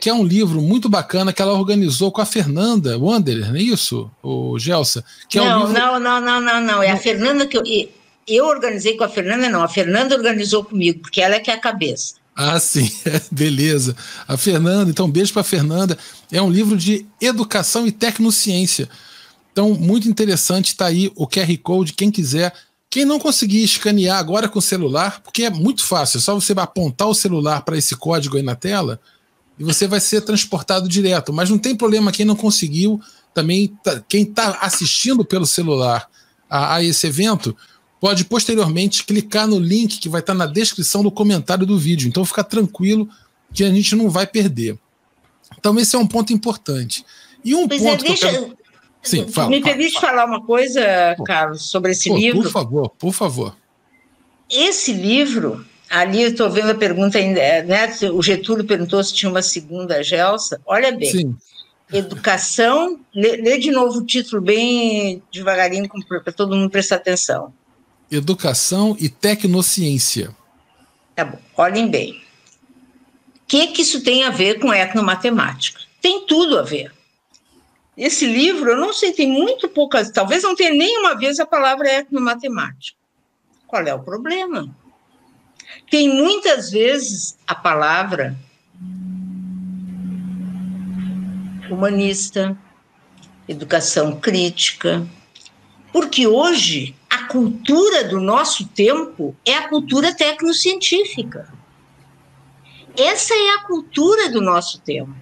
Que é um livro muito bacana que ela organizou com a Fernanda Wanderer, não é isso, o Gelson? Não. É a Fernanda que eu organizei com a Fernanda, não. A Fernanda organizou comigo, porque ela é que é a cabeça. Ah, sim, beleza. A Fernanda, então beijo para a Fernanda. É um livro de educação e tecnociência. Então, muito interessante, está aí o QR Code, quem quiser. Quem não conseguir escanear agora com o celular, porque é muito fácil, é só você apontar o celular para esse código aí na tela, e você vai ser transportado direto. Mas não tem problema quem não conseguiu, também quem está assistindo pelo celular a esse evento, pode posteriormente clicar no link que vai estar na descrição do comentário do vídeo. Então fica tranquilo que a gente não vai perder. Então esse é um ponto importante. E um ponto que eu quero... Sim, me permite falar uma coisa, Carlos, sobre esse livro? Por favor. Esse livro... Ali eu estou vendo a pergunta ainda, né? O Getúlio perguntou se tinha uma segunda Gelson. Olha bem, sim. Educação, lê de novo o título bem devagarinho para todo mundo prestar atenção. Educação e tecnociência. Tá bom, olhem bem. O que isso tem a ver com etnomatemática? Tem tudo a ver. Esse livro, eu não sei, tem muito poucas, talvez não tenha nenhuma vez a palavra etnomatemática. Qual é o problema? Tem muitas vezes a palavra humanista, educação crítica, porque hoje a cultura do nosso tempo é a cultura tecnocientífica. Essa é a cultura do nosso tempo.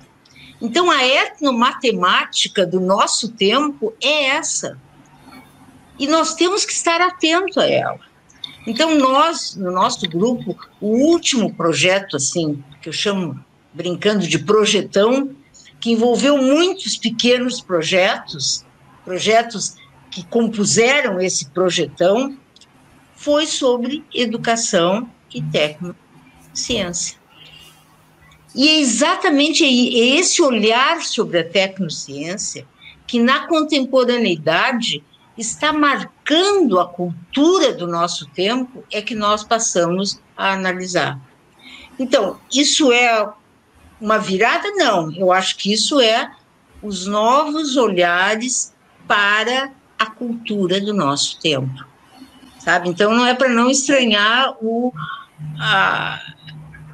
Então, a etnomatemática do nosso tempo é essa. E nós temos que estar atentos a ela. Então, nós, no nosso grupo, o último projeto, assim, que eu chamo, brincando de projetão, que envolveu muitos pequenos projetos que compuseram esse projetão, foi sobre educação e tecnociência. E é exatamente esse olhar sobre a tecnociência que, na contemporaneidade, está marcando a cultura do nosso tempo, é que nós passamos a analisar. Então, isso é uma virada? Não, eu acho que isso é os novos olhares para a cultura do nosso tempo, sabe? Então, não é para não estranhar o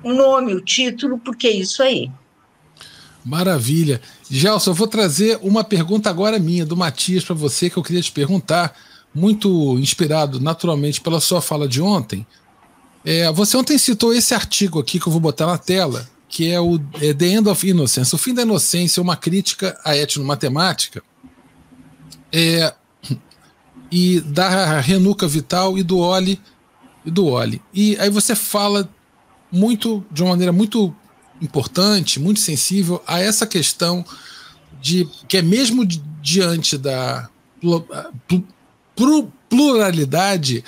nome, o título, porque é isso aí. Maravilha. Gelson, eu vou trazer uma pergunta agora minha, do Matias, para você, que eu queria te perguntar, muito inspirado naturalmente pela sua fala de ontem. Você ontem citou esse artigo aqui que eu vou botar na tela, que é o The End of Innocence, o fim da inocência, uma crítica à etnomatemática, e da Renuka Vital e do Oli. E aí você fala de uma maneira muito importante, muito sensível a essa questão de que é mesmo diante da pluralidade,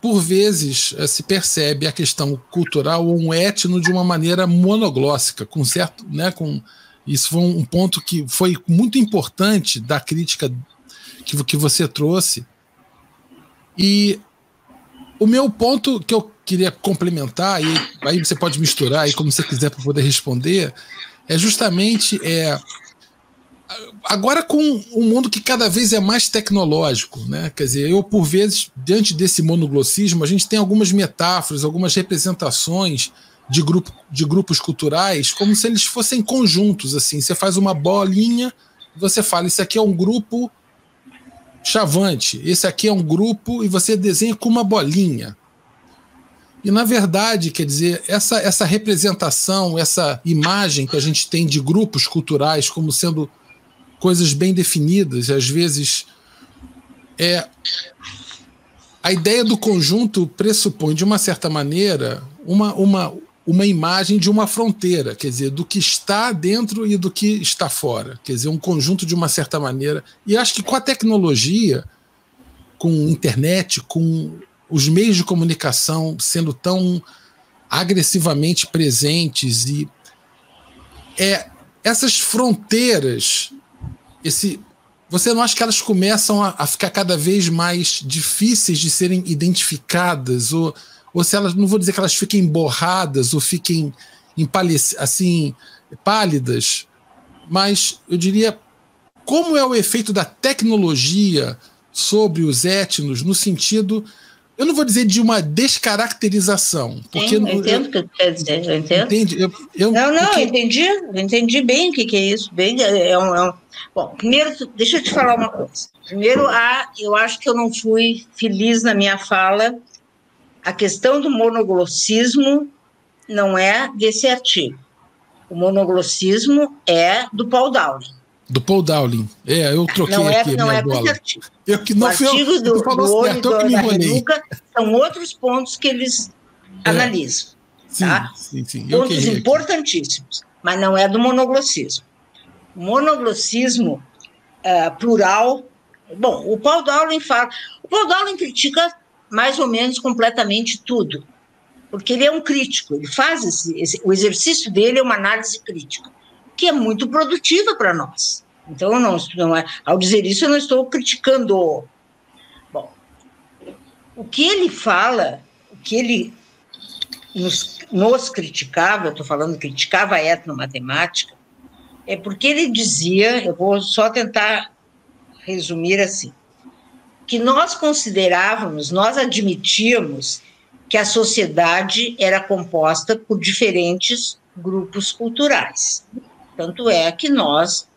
por vezes se percebe a questão cultural ou um etno de uma maneira monoglóssica, com certo, né, isso foi um ponto que foi muito importante da crítica que você trouxe. E o meu ponto que eu queria complementar, e aí você pode misturar aí como você quiser para poder responder, é justamente agora com um mundo que cada vez é mais tecnológico, né? Quer dizer, por vezes, diante desse monoglossismo, a gente tem algumas metáforas, algumas representações de grupos culturais, como se eles fossem conjuntos, assim. Você faz uma bolinha, você fala, isso aqui é um grupo Chavante, esse aqui é um grupo, e você desenha com uma bolinha. E, na verdade, quer dizer, essa representação, essa imagem que a gente tem de grupos culturais como sendo coisas bem definidas, às vezes a ideia do conjunto pressupõe, de uma certa maneira, uma imagem de uma fronteira, quer dizer, do que está dentro e do que está fora, quer dizer, um conjunto de uma certa maneira. E acho que com a tecnologia, com a internet, com os meios de comunicação sendo tão agressivamente presentes, e essas fronteiras, você não acha que elas começam a ficar cada vez mais difíceis de serem identificadas, ou se elas, não vou dizer que elas fiquem borradas ou fiquem assim, pálidas, mas eu diria, como é o efeito da tecnologia sobre os etnos, no sentido, eu não vou dizer de uma descaracterização, porque eu entendo o que você quer dizer, eu entendo. Entende? Eu entendi bem o que é isso. Bom, primeiro, deixa eu te falar uma coisa. Primeiro, eu acho que eu não fui feliz na minha fala. A questão do monoglossismo não é desse artigo. O monoglossismo é do Paul Dowling. Do Paul Dowling. Eu troquei aqui não minha bola. O artigo do Oli e da Renuka são outros pontos que eles analisam. Sim, tá? sim. Pontos importantíssimos, mas não é do monoglossismo. O monoglossismo plural... Bom, o Paul Dowling critica mais ou menos completamente tudo, porque ele é um crítico, ele faz o exercício dele é uma análise crítica, que é muito produtiva para nós. Então, ao dizer isso, eu não estou criticando. Bom, o que ele fala, o que ele nos criticava, eu estou falando criticava a etnomatemática, é porque ele dizia, eu vou só tentar resumir assim, que nós admitíamos que a sociedade era composta por diferentes grupos culturais. Tanto é que nós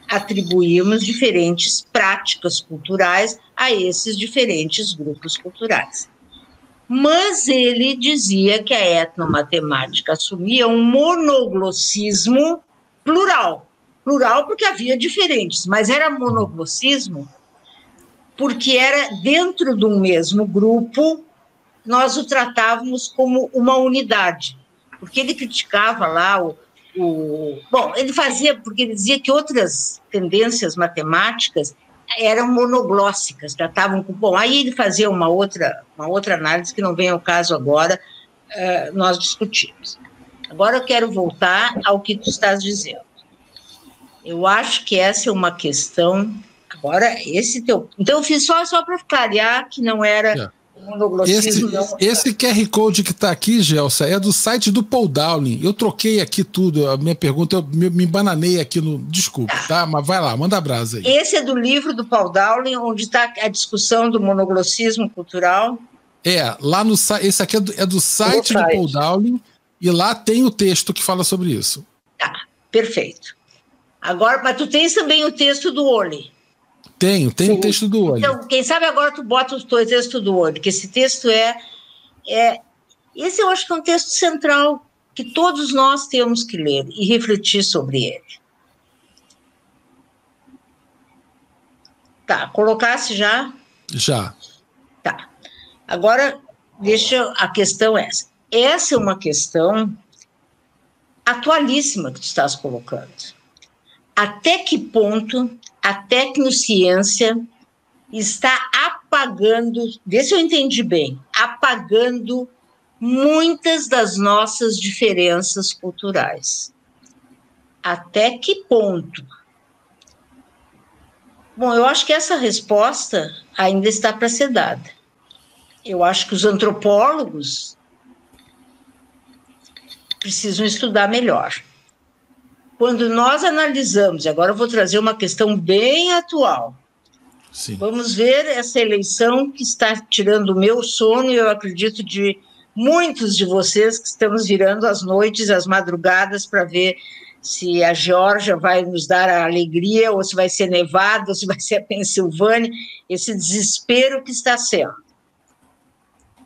atribuímos diferentes práticas culturais a esses diferentes grupos culturais. Mas ele dizia que a etnomatemática assumia um monoglossismo plural. Plural porque havia diferentes, mas era monoglossismo porque era dentro de um mesmo grupo, nós o tratávamos como uma unidade. Porque ele criticava lá Bom, ele fazia, porque ele dizia que outras tendências matemáticas eram monoglossicas, tratavam com... Bom, aí ele fazia uma outra análise, que não vem ao caso agora, nós discutimos. Agora eu quero voltar ao que tu estás dizendo. Eu acho que essa é uma questão... Agora, esse teu... Então, eu fiz só para clarear que não era... Esse QR Code que está aqui, Gelsa, é do site do Paul Dowling. Eu troquei aqui tudo, a minha pergunta, eu me embananei aqui no... Desculpa, tá? Mas vai lá, manda a brasa aí. Esse é do livro do Paul Dowling, onde está a discussão do monoglossismo cultural? Lá no esse aqui é do site do Paul Dowling, e lá tem o texto que fala sobre isso. Tá, perfeito. Agora, mas tu tens também o texto do Oli. Tem o texto do Oli. Então, quem sabe agora tu bota o texto do Oli, que esse texto esse eu acho que é um texto central, que todos nós temos que ler e refletir sobre ele. Tá, colocasse já? Já. Tá. Agora, a questão essa. Essa é uma questão atualíssima que tu estás colocando. Até que ponto a tecnociência está apagando, vê se eu entendi bem, apagando muitas das nossas diferenças culturais. Até que ponto? Bom, eu acho que essa resposta ainda está para ser dada. Eu acho que os antropólogos precisam estudar melhor. Quando nós analisamos, agora eu vou trazer uma questão bem atual. Sim. Vamos ver essa eleição que está tirando o meu sono, e eu acredito de muitos de vocês que estamos virando as noites, as madrugadas, para ver se a Geórgia vai nos dar a alegria, ou se vai ser Nevada, ou se vai ser a Pensilvânia, esse desespero que está sendo.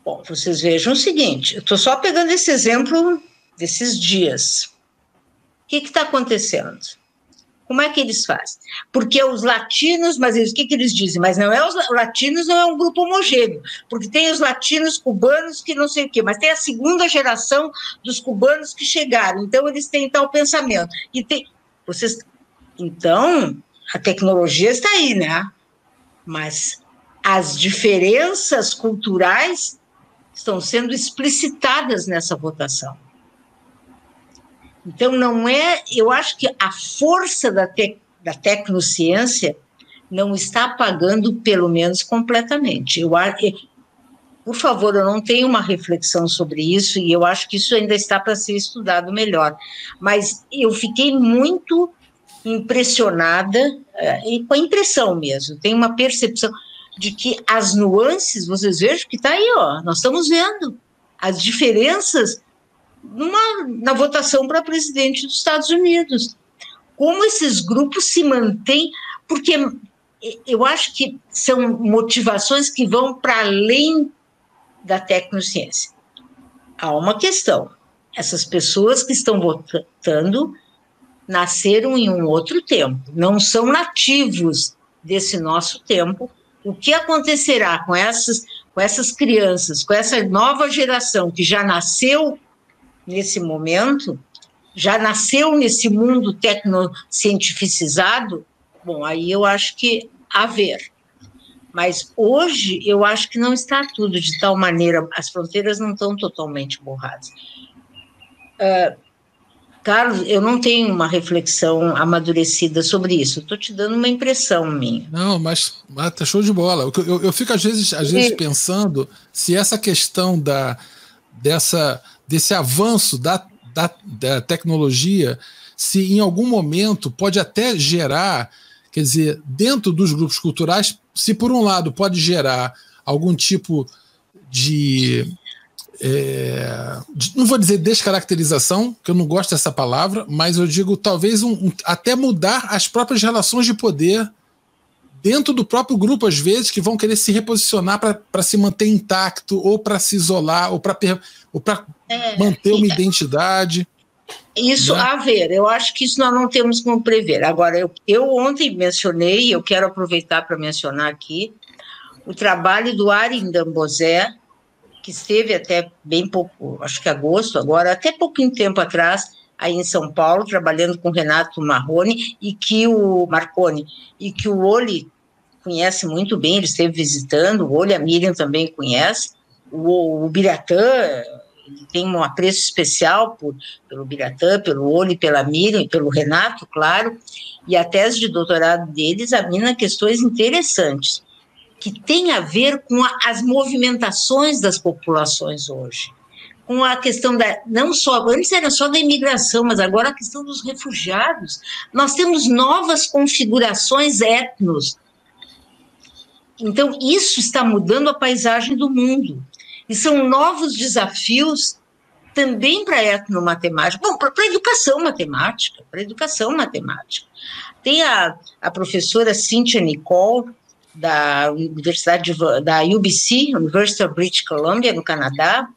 Bom, vocês vejam o seguinte, eu estou só pegando esse exemplo desses dias. O que está acontecendo? Como é que eles fazem? Porque os latinos, mas o que eles dizem? Mas não é os latinos, não é um grupo homogêneo, porque tem os latinos cubanos que não sei o quê, mas tem a segunda geração dos cubanos que chegaram, então eles têm tal pensamento. Então, a tecnologia está aí, né? Mas as diferenças culturais estão sendo explicitadas nessa votação. Então, eu acho que a força da tecnociência não está apagando, pelo menos completamente. Por favor, eu não tenho uma reflexão sobre isso, e eu acho que isso ainda está para ser estudado melhor. Mas eu fiquei muito impressionada, e com a impressão mesmo, tenho uma percepção de que as nuances, vocês vejam que está aí, nós estamos vendo as diferenças na votação para presidente dos Estados Unidos. Como esses grupos se mantêm, porque eu acho que são motivações que vão para além da tecnociência. Há uma questão, essas pessoas que estão votando nasceram em um outro tempo, não são nativos desse nosso tempo. O que acontecerá com essas crianças, com essa nova geração que já nasceu nesse momento, já nasceu nesse mundo tecnocientificizado? Bom, aí eu acho que a ver. Mas hoje eu acho que não está tudo de tal maneira, as fronteiras não estão totalmente borradas. Carlos, eu não tenho uma reflexão amadurecida sobre isso, estou te dando uma impressão minha. Não, mas tá show de bola. Eu fico, às vezes pensando se essa questão desse avanço da tecnologia, se em algum momento pode até gerar, quer dizer, dentro dos grupos culturais, se por um lado pode gerar algum tipo de não vou dizer descaracterização, que eu não gosto dessa palavra, mas eu digo talvez até mudar as próprias relações de poder dentro do próprio grupo, às vezes, que vão querer se reposicionar para se manter intacto, ou para se isolar, ou para manter uma identidade. Isso, a ver, eu acho que isso nós não temos como prever. Agora, eu ontem mencionei, eu quero aproveitar para mencionar aqui, o trabalho do Ari Ndambozé, que esteve até bem pouco, acho que agosto agora, até pouquinho tempo atrás, aí em São Paulo, trabalhando com Renato Marconi, e que o Oli conhece muito bem, ele esteve visitando, o Oli, a Miriam também conhece, o Biratã, ele tem um apreço especial pelo Biratã, pelo Oli, pela Miriam e pelo Renato, claro, e a tese de doutorado deles examina questões interessantes, que tem a ver com as movimentações das populações hoje, com a questão não só, antes era só da imigração, mas agora a questão dos refugiados. Nós temos novas configurações étnicas. Então, isso está mudando a paisagem do mundo. E são novos desafios também para a etnomatemática, bom, para a educação matemática, Tem a professora Cynthia Nicole, da Universidade da UBC, University of British Columbia, no Canadá.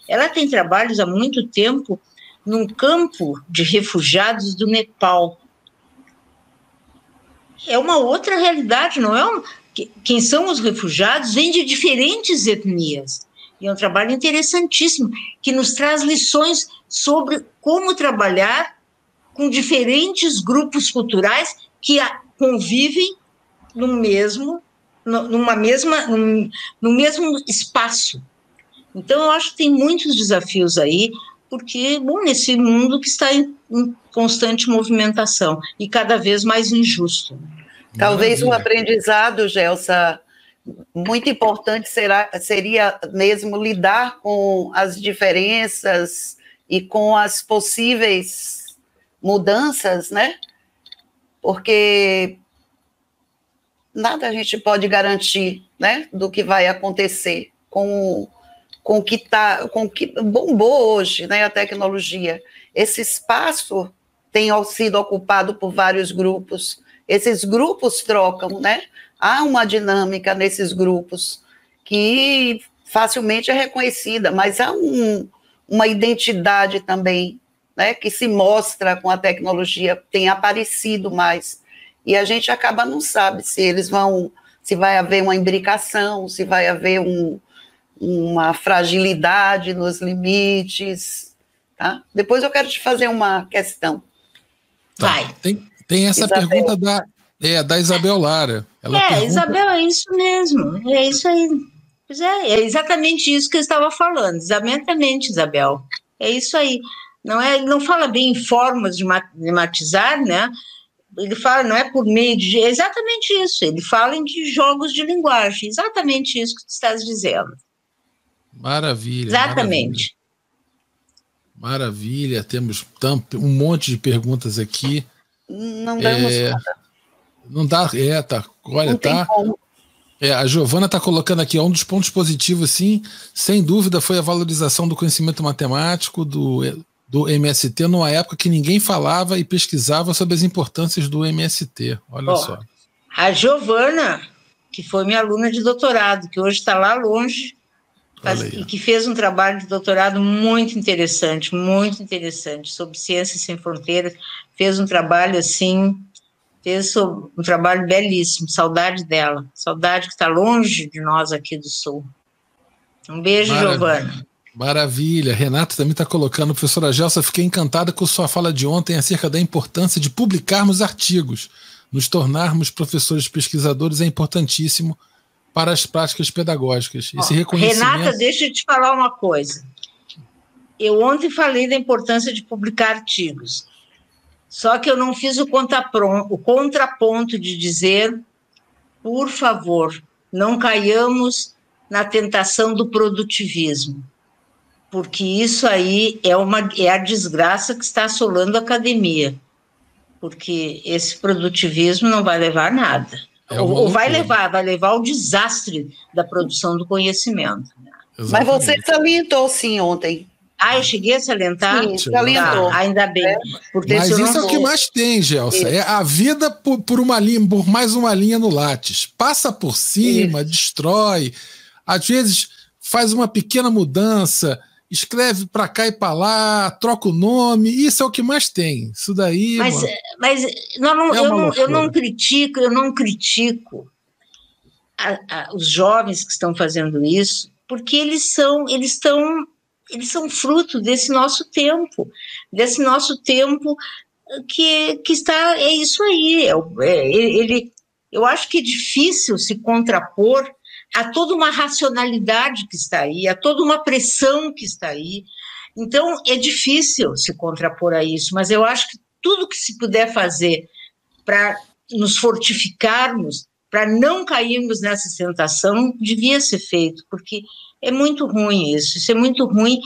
Ela tem trabalhos há muito tempo num campo de refugiados do Nepal. É uma outra realidade, não é? Quem são os refugiados vêm de diferentes etnias. E é um trabalho interessantíssimo, que nos traz lições sobre como trabalhar com diferentes grupos culturais que convivem no mesmo espaço. Então, eu acho que tem muitos desafios aí, porque, bom, nesse mundo que está em constante movimentação e cada vez mais injusto. Talvez um aprendizado, Gelsa, muito importante seria mesmo lidar com as diferenças e com as possíveis mudanças, né? Porque nada a gente pode garantir, né, do que vai acontecer com o que bombou hoje, né, a tecnologia. Esse espaço tem sido ocupado por vários grupos. Esses grupos trocam, né? Há uma dinâmica nesses grupos que facilmente é reconhecida, mas há uma identidade também, né, que se mostra com a tecnologia, tem aparecido mais. E a gente acaba não sabe se vai haver uma imbricação, se vai haver uma fragilidade nos limites, tá? Depois eu quero te fazer uma questão. Vai. Tem essa Isabel. Pergunta da Isabel Lara. Ela pergunta... Isabel, é isso mesmo, é isso aí. Pois é exatamente isso que eu estava falando, exatamente, Isabel. É isso aí. Ele não fala bem em formas de matematizar, né? Ele fala, não é por meio de... É exatamente isso, ele fala de jogos de linguagem, exatamente isso que tu estás dizendo. Maravilha. Exatamente. Maravilha, temos um monte de perguntas aqui. Não damos conta. Não dá, tá. Olha, tá. A Giovana está colocando aqui, um dos pontos positivos, sim, sem dúvida, foi a valorização do conhecimento matemático do MST numa época que ninguém falava e pesquisava sobre as importâncias do MST. Olha só. A Giovana, que foi minha aluna de doutorado, que hoje está lá longe, e que fez um trabalho de doutorado muito interessante, sobre Ciências Sem Fronteiras, fez um trabalho assim, um trabalho belíssimo, saudade dela, saudade que está longe de nós aqui do Sul. Um beijo, Giovana. Maravilha. Renato também está colocando, professora Gelsa, fiquei encantada com sua fala de ontem acerca da importância de publicarmos artigos, nos tornarmos professores pesquisadores é importantíssimo para as práticas pedagógicas. Esse reconhecimento... Renata, deixa eu te falar uma coisa. Eu ontem falei da importância de publicar artigos, só que eu não fiz o contraponto de dizer, por favor, não caiamos na tentação do produtivismo, porque isso aí é a desgraça que está assolando a academia, porque esse produtivismo não vai levar a nada. Ou vai levar ao desastre da produção do conhecimento. Mas você salientou, sim, ontem. Eu cheguei a salientar? Sim, salientou. Ainda bem. Mas isso é o que mais tem, Gelsa. É a vida por uma linha, por mais uma linha no látis. Passa por cima, destrói. Às vezes faz uma pequena mudança, escreve para cá e para lá, troca o nome. Isso é o que mais tem. Isso daí. Mas eu não critico os jovens que estão fazendo isso, porque eles são fruto desse nosso tempo que está, é isso aí. Eu acho que é difícil se contrapor a toda uma racionalidade que está aí, a toda uma pressão que está aí. Então, é difícil se contrapor a isso, mas eu acho que tudo que se puder fazer para nos fortificarmos, para não cairmos nessa tentação, devia ser feito, porque é muito ruim isso é muito ruim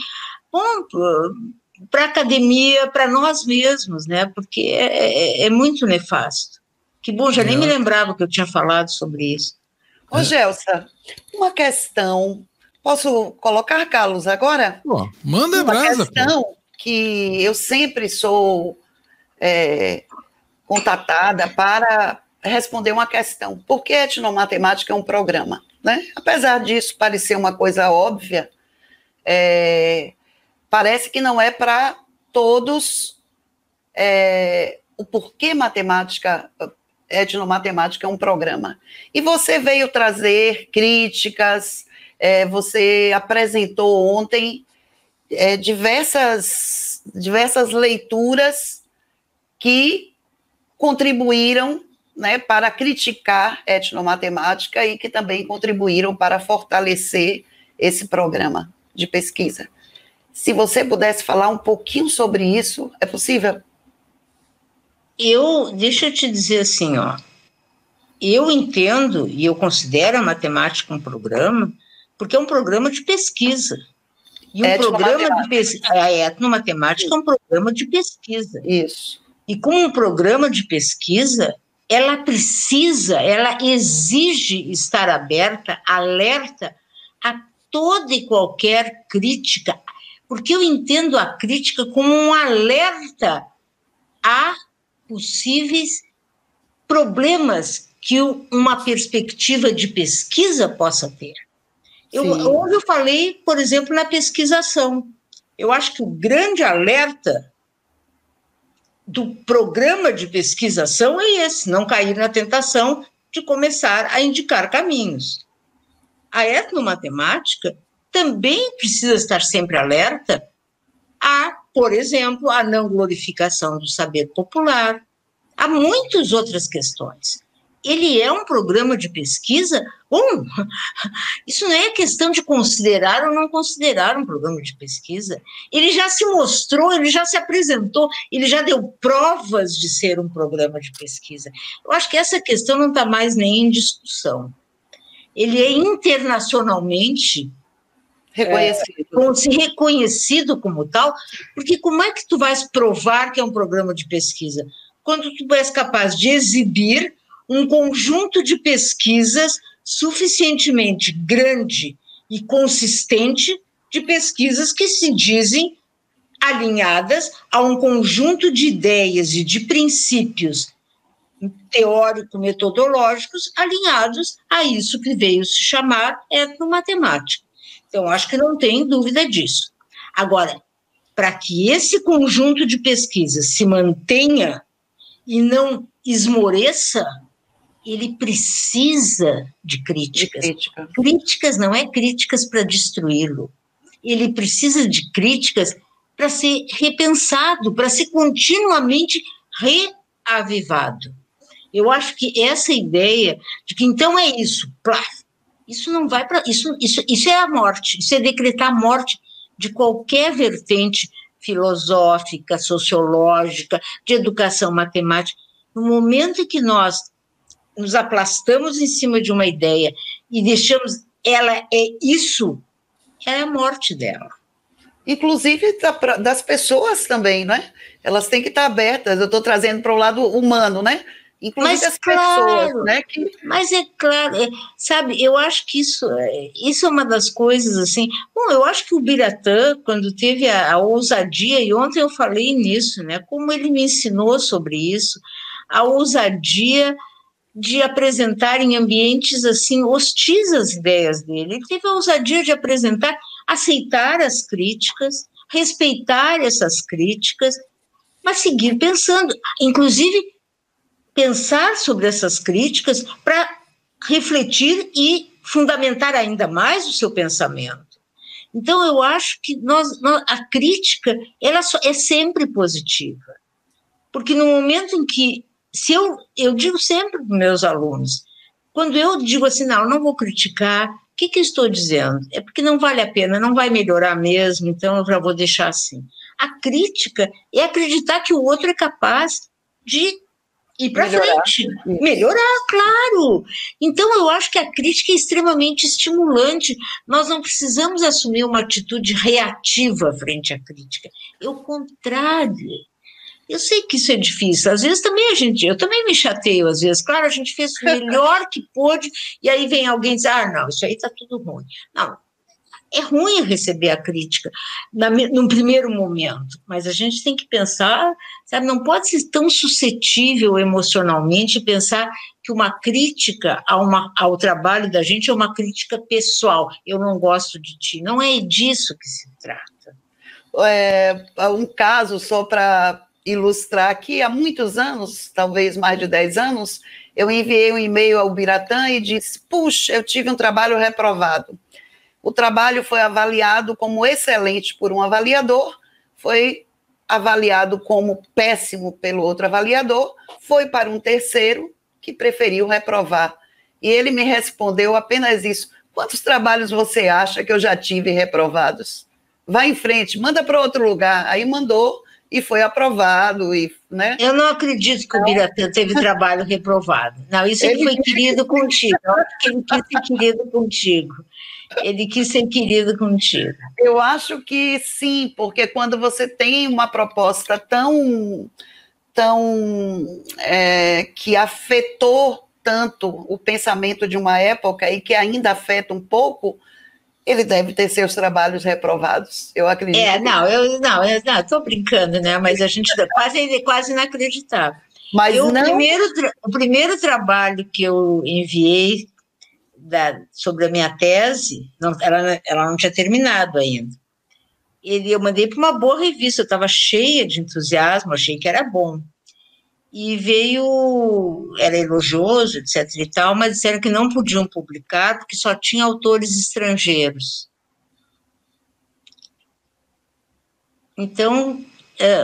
para a academia, para nós mesmos, né? Porque é muito nefasto. Que bom, já nem me lembrava que eu tinha falado sobre isso. Ô, Gelsa, uma questão, posso colocar, Carlos, agora? Manda a brasa. Uma questão que eu sempre sou contatada para responder uma questão. Por que etnomatemática é um programa? Né? Apesar disso parecer uma coisa óbvia, parece que não é para todos o porquê etnomatemática é um programa. E você veio trazer críticas, você apresentou ontem diversas leituras que contribuíram, né, para criticar etnomatemática e que também contribuíram para fortalecer esse programa de pesquisa. Se você pudesse falar um pouquinho sobre isso, é possível? Deixa eu te dizer assim, eu entendo e eu considero a matemática um programa, porque é um programa de pesquisa. E um programa de pesquisa, a etnomatemática é um programa de pesquisa. Isso. E como um programa de pesquisa, ela exige estar aberta, alerta a toda e qualquer crítica, porque eu entendo a crítica como um alerta a possíveis problemas que uma perspectiva de pesquisa possa ter. Hoje eu falei, por exemplo, na pesquisação. Eu acho que o grande alerta do programa de pesquisação é esse, não cair na tentação de começar a indicar caminhos. A etnomatemática também precisa estar sempre alerta a, por exemplo, a não glorificação do saber popular, há muitas outras questões. Ele é um programa de pesquisa? Isso não é questão de considerar ou não considerar um programa de pesquisa. Ele já se mostrou, ele já se apresentou, ele já deu provas de ser um programa de pesquisa. Eu acho que essa questão não está mais nem em discussão. Ele é internacionalmente reconhecido como tal, porque como é que tu vais provar que é um programa de pesquisa? Quando tu és capaz de exibir um conjunto de pesquisas suficientemente grande e consistente, de pesquisas que se dizem alinhadas a um conjunto de ideias e de princípios teórico-metodológicos alinhados a isso que veio se chamar etnomatemática. Então, acho que não tem dúvida disso. Agora, para que esse conjunto de pesquisas se mantenha e não esmoreça, ele precisa de críticas. Críticas não é críticas para destruí-lo. Ele precisa de críticas para ser repensado, para ser continuamente reavivado. Eu acho que essa ideia de que então é isso, isso não vai para isso é a morte, isso é decretar a morte de qualquer vertente filosófica, sociológica, de educação matemática. No momento em que nós nos aplastamos em cima de uma ideia e deixamos ela é a morte dela. Inclusive das pessoas também, né? Elas têm que estar abertas. Eu estou trazendo para o lado humano, né? inclusive as pessoas, né? Mas é claro, sabe, eu acho que isso é uma das coisas, assim, bom, eu acho que o Biratã, quando teve a ousadia, e ontem eu falei nisso, né, como ele me ensinou sobre isso, a ousadia de apresentar em ambientes, assim, hostis às ideias dele. Ele teve a ousadia de apresentar, aceitar as críticas, respeitar essas críticas, mas seguir pensando, inclusive pensar sobre essas críticas para refletir e fundamentar ainda mais o seu pensamento. Então, eu acho que a crítica ela é sempre positiva, porque no momento em que, eu digo sempre para os meus alunos, quando eu digo assim, não vou criticar, o que eu estou dizendo? É porque não vale a pena, não vai melhorar mesmo, então eu já vou deixar assim. A crítica é acreditar que o outro é capaz de ir para frente, melhorar, claro. Então, eu acho que a crítica é extremamente estimulante. Nós não precisamos assumir uma atitude reativa frente à crítica. É o contrário. Eu sei que isso é difícil. Às vezes também eu também me chateio, às vezes. Claro, a gente fez o melhor que pôde, e aí vem alguém e diz, não, isso aí está tudo ruim. Não, é ruim receber a crítica num primeiro momento, mas a gente tem que pensar, sabe, não pode ser tão suscetível emocionalmente e pensar que uma crítica ao trabalho da gente é uma crítica pessoal. Eu não gosto de ti. Não é disso que se trata. Um caso, só para ilustrar aqui, há muitos anos, talvez mais de 10 anos, eu enviei um e-mail ao Biratã e disse, puxa, eu tive um trabalho reprovado. O trabalho foi avaliado como excelente por um avaliador, foi avaliado como péssimo pelo outro avaliador, foi para um terceiro que preferiu reprovar. E ele me respondeu apenas isso: quantos trabalhos você acha que eu já tive reprovados? Vai em frente, manda para outro lugar. Aí mandou e foi aprovado. Né? Eu não acredito que o Biratã teve trabalho reprovado. Não, isso ele foi querido contigo. Eu acho que ele quis ser querido contigo. Ele quis ser querido contigo. Eu acho que sim, porque quando você tem uma proposta tão que afetou tanto o pensamento de uma época e que ainda afeta um pouco, ele deve ter seus trabalhos reprovados, eu acredito. Eu estou brincando, né? Mas a gente quase inacreditável. Mas o primeiro trabalho que eu enviei sobre a minha tese, ela não tinha terminado ainda. Eu mandei para uma boa revista, eu estava cheia de entusiasmo, achei que era bom. E era elogioso, etc. e tal, mas disseram que não podiam publicar porque só tinha autores estrangeiros. Então,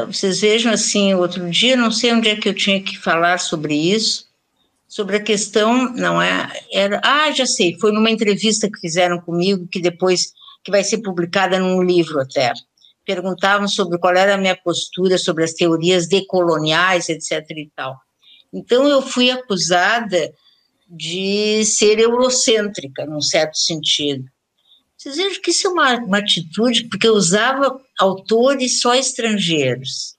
vocês vejam assim, outro dia, não sei onde é que eu tinha que falar sobre isso, sobre a questão, já sei, foi numa entrevista que fizeram comigo, que depois, que vai ser publicada num livro até. Perguntavam sobre qual era a minha postura sobre as teorias decoloniais, etc. e tal. Então, eu fui acusada de ser eurocêntrica, num certo sentido. Vocês vejam que isso é uma atitude, porque eu usava autores só estrangeiros.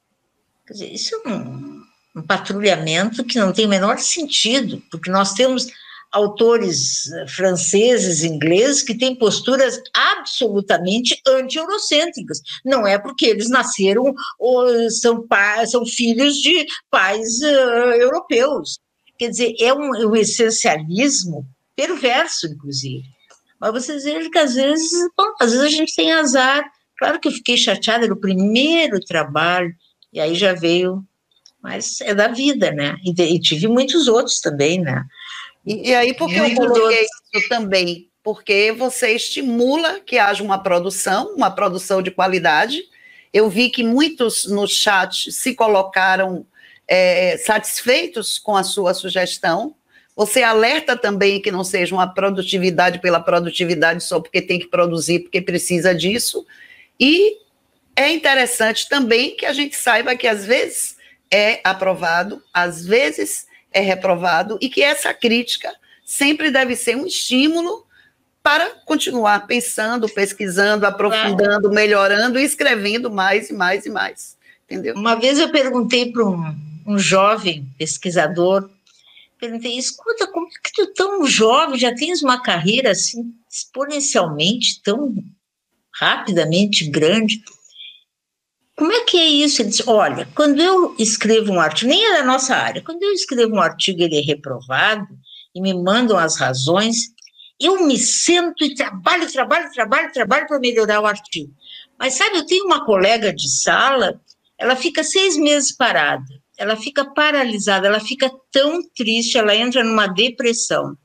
Quer dizer, isso é um patrulhamento que não tem o menor sentido, porque nós temos autores franceses, ingleses, que têm posturas absolutamente anti-eurocêntricas. Não é porque eles nasceram ou são filhos de pais europeus. Quer dizer, é um essencialismo perverso, inclusive. Mas vocês vejam que, às vezes a gente tem azar. Claro que eu fiquei chateada, era o primeiro trabalho, e aí já veio, mas é da vida, né? E tive muitos outros também, né? E aí, por que eu coloquei isso também? Porque você estimula que haja uma produção de qualidade. Eu vi que muitos no chat se colocaram satisfeitos com a sua sugestão. Você alerta também que não seja uma produtividade pela produtividade só porque tem que produzir, porque precisa disso. E é interessante também que a gente saiba que às vezes é aprovado, às vezes é reprovado, e que essa crítica sempre deve ser um estímulo para continuar pensando, pesquisando, aprofundando, melhorando e escrevendo mais e mais e mais, entendeu? Uma vez eu perguntei para um jovem pesquisador perguntei, escuta, como é que tu tão jovem, já tens uma carreira assim, exponencialmente, tão rapidamente grande? Como é que é isso? Ele disse, olha, quando eu escrevo um artigo, nem é da nossa área, quando eu escrevo um artigo e ele é reprovado, e me mandam as razões, eu me sento e trabalho para melhorar o artigo. Mas, sabe, eu tenho uma colega de sala, ela fica 6 meses parada, ela fica paralisada, ela fica tão triste, ela entra numa depressão.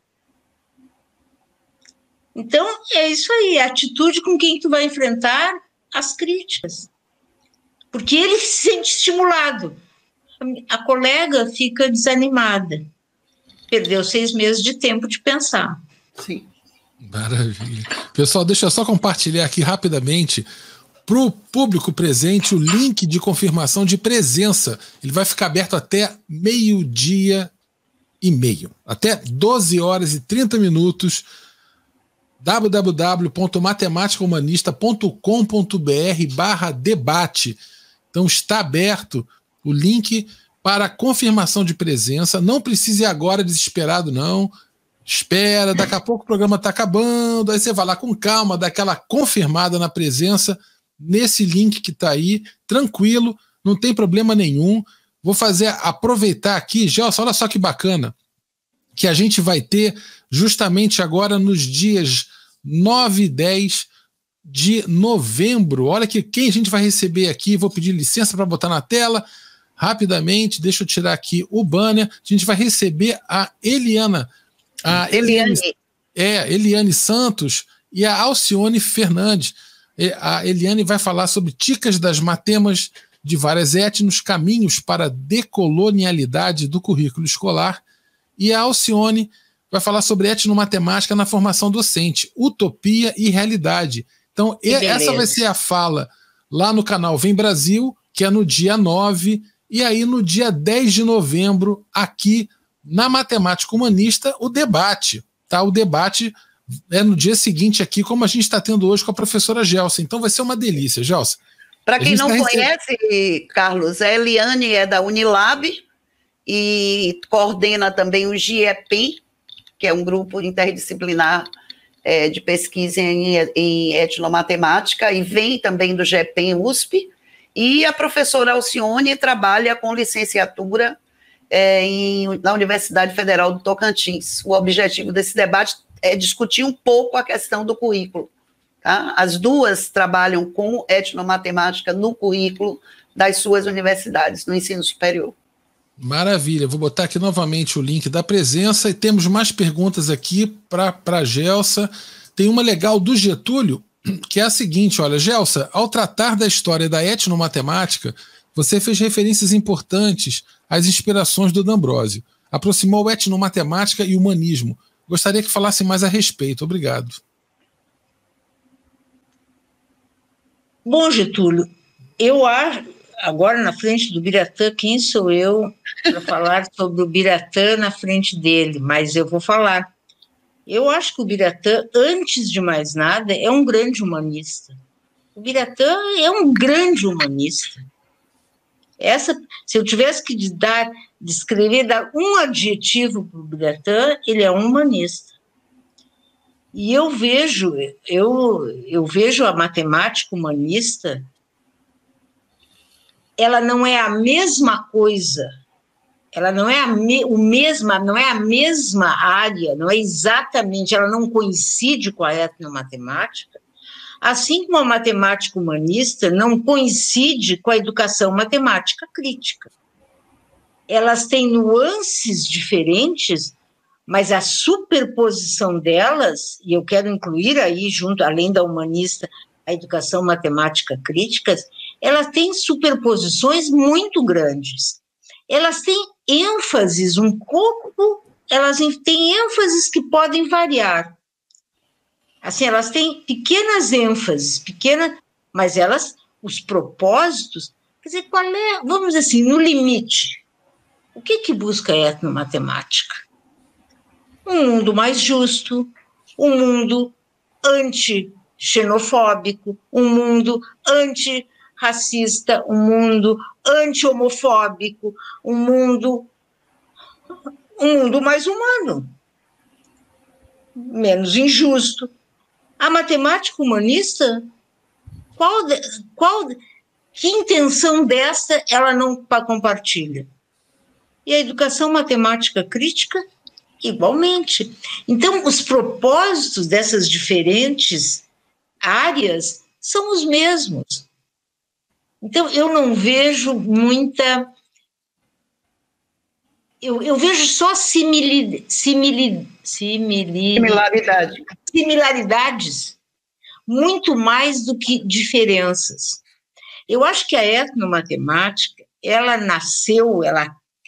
Então, é isso aí, a atitude com quem tu vai enfrentar as críticas. Porque ele se sente estimulado. A colega fica desanimada. Perdeu 6 meses de tempo de pensar. Sim. Maravilha. Pessoal, deixa eu só compartilhar aqui rapidamente para o público presente o link de confirmação de presença. Ele vai ficar aberto até 12h30. Até 12h30. www.matematicahumanista.com.br/debate. Então está aberto o link para confirmação de presença. Não precise ir agora desesperado, não. Espera, daqui a pouco o programa está acabando, aí você vai lá com calma, dá aquela confirmada na presença nesse link que está aí, tranquilo, não tem problema nenhum. Vou aproveitar aqui, Gelson, olha só que bacana, que a gente vai ter justamente agora nos dias 9 e 10 de novembro. Olha que quem a gente vai receber aqui, vou pedir licença para botar na tela rapidamente, deixa eu tirar aqui o banner. A gente vai receber a Eliane Santos e a Alcione Fernandes. A Eliane vai falar sobre dicas das matemas de várias etnos, caminhos para a decolonialidade do currículo escolar, e a Alcione vai falar sobre etnomatemática na formação docente, utopia e realidade. Então, essa vai ser a fala lá no canal Vem Brasil, que é no dia 9, e aí no dia 10 de novembro, aqui na Matemática Humanista, o debate. Tá? O debate é no dia seguinte aqui, como a gente está tendo hoje com a professora Gelsa. Então vai ser uma delícia, Gelsa. Para quem não conhece, Carlos, a Eliane é da Unilab e coordena também o GEPEN, que é um grupo interdisciplinar de pesquisa em etnomatemática, e vem também do GEPEN USP, e a professora Alcione trabalha com licenciatura na Universidade Federal do Tocantins. O objetivo desse debate é discutir um pouco a questão do currículo. Tá? As duas trabalham com etnomatemática no currículo das suas universidades, no ensino superior. Maravilha, vou botar aqui novamente o link da presença e temos mais perguntas aqui para a Gelsa. Tem uma legal do Getúlio, que é a seguinte, olha, Gelsa, ao tratar da história da etnomatemática, você fez referências importantes às inspirações do D'Ambrosio, aproximou etnomatemática e humanismo. Gostaria que falasse mais a respeito. Obrigado. Bom, Getúlio, eu acho, agora na frente do Biratã, quem sou eu para falar sobre o Biratã na frente dele? Mas eu vou falar. Eu acho que o Biratã, antes de mais nada, é um grande humanista. O Biratã é um grande humanista. Se eu tivesse que dar um adjetivo para o Biratã, ele é um humanista. E eu vejo a matemática humanista, ela não é a mesma coisa, ela não é não é a mesma área, não é exatamente, ela não coincide com a etnomatemática, assim como a matemática humanista não coincide com a educação matemática crítica. Elas têm nuances diferentes, mas a superposição delas, e eu quero incluir aí, junto, além da humanista, a educação matemática crítica, elas têm superposições muito grandes. Elas têm ênfases um pouco, elas têm ênfases que podem variar. Assim, elas têm pequenas ênfases, mas os propósitos, quer dizer, vamos dizer assim, no limite, o que busca a etnomatemática? Um mundo mais justo, um mundo anti-xenofóbico, um mundo antirracista, um mundo anti-homofóbico, um mundo um mundo mais humano, menos injusto. A matemática humanista, que intenção desta ela não compartilha? E a educação matemática crítica, igualmente. Então, os propósitos dessas diferentes áreas são os mesmos. Então, eu não vejo muita... Eu vejo só similaridades, muito mais do que diferenças. Eu acho que a etnomatemática, ela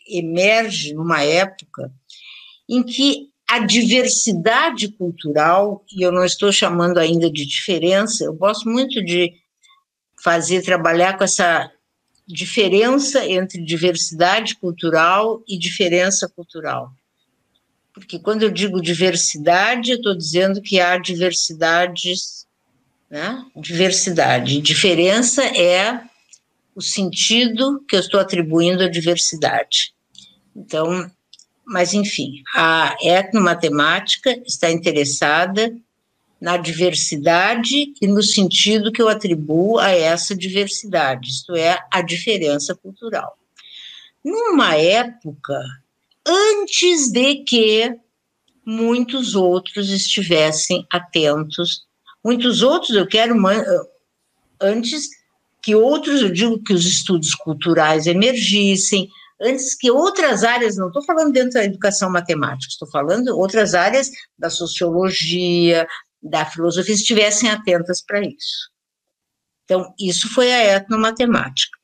emerge numa época em que a diversidade cultural, e eu não estou chamando ainda de diferença, eu gosto muito de trabalhar com essa diferença entre diversidade cultural e diferença cultural. Porque quando eu digo diversidade, eu estou dizendo que há diversidades, né? Diversidade. Diferença é o sentido que eu estou atribuindo à diversidade. Então, mas enfim, a etnomatemática está interessada na diversidade e no sentido que eu atribuo a essa diversidade, isto é, a diferença cultural. Numa época, antes de que muitos outros estivessem atentos, antes que outros, eu digo que os estudos culturais emergissem, antes que outras áreas, não estou falando dentro da educação matemática, estou falando outras áreas da sociologia, da filosofia, estivessem atentas para isso. Então, isso foi a etnomatemática.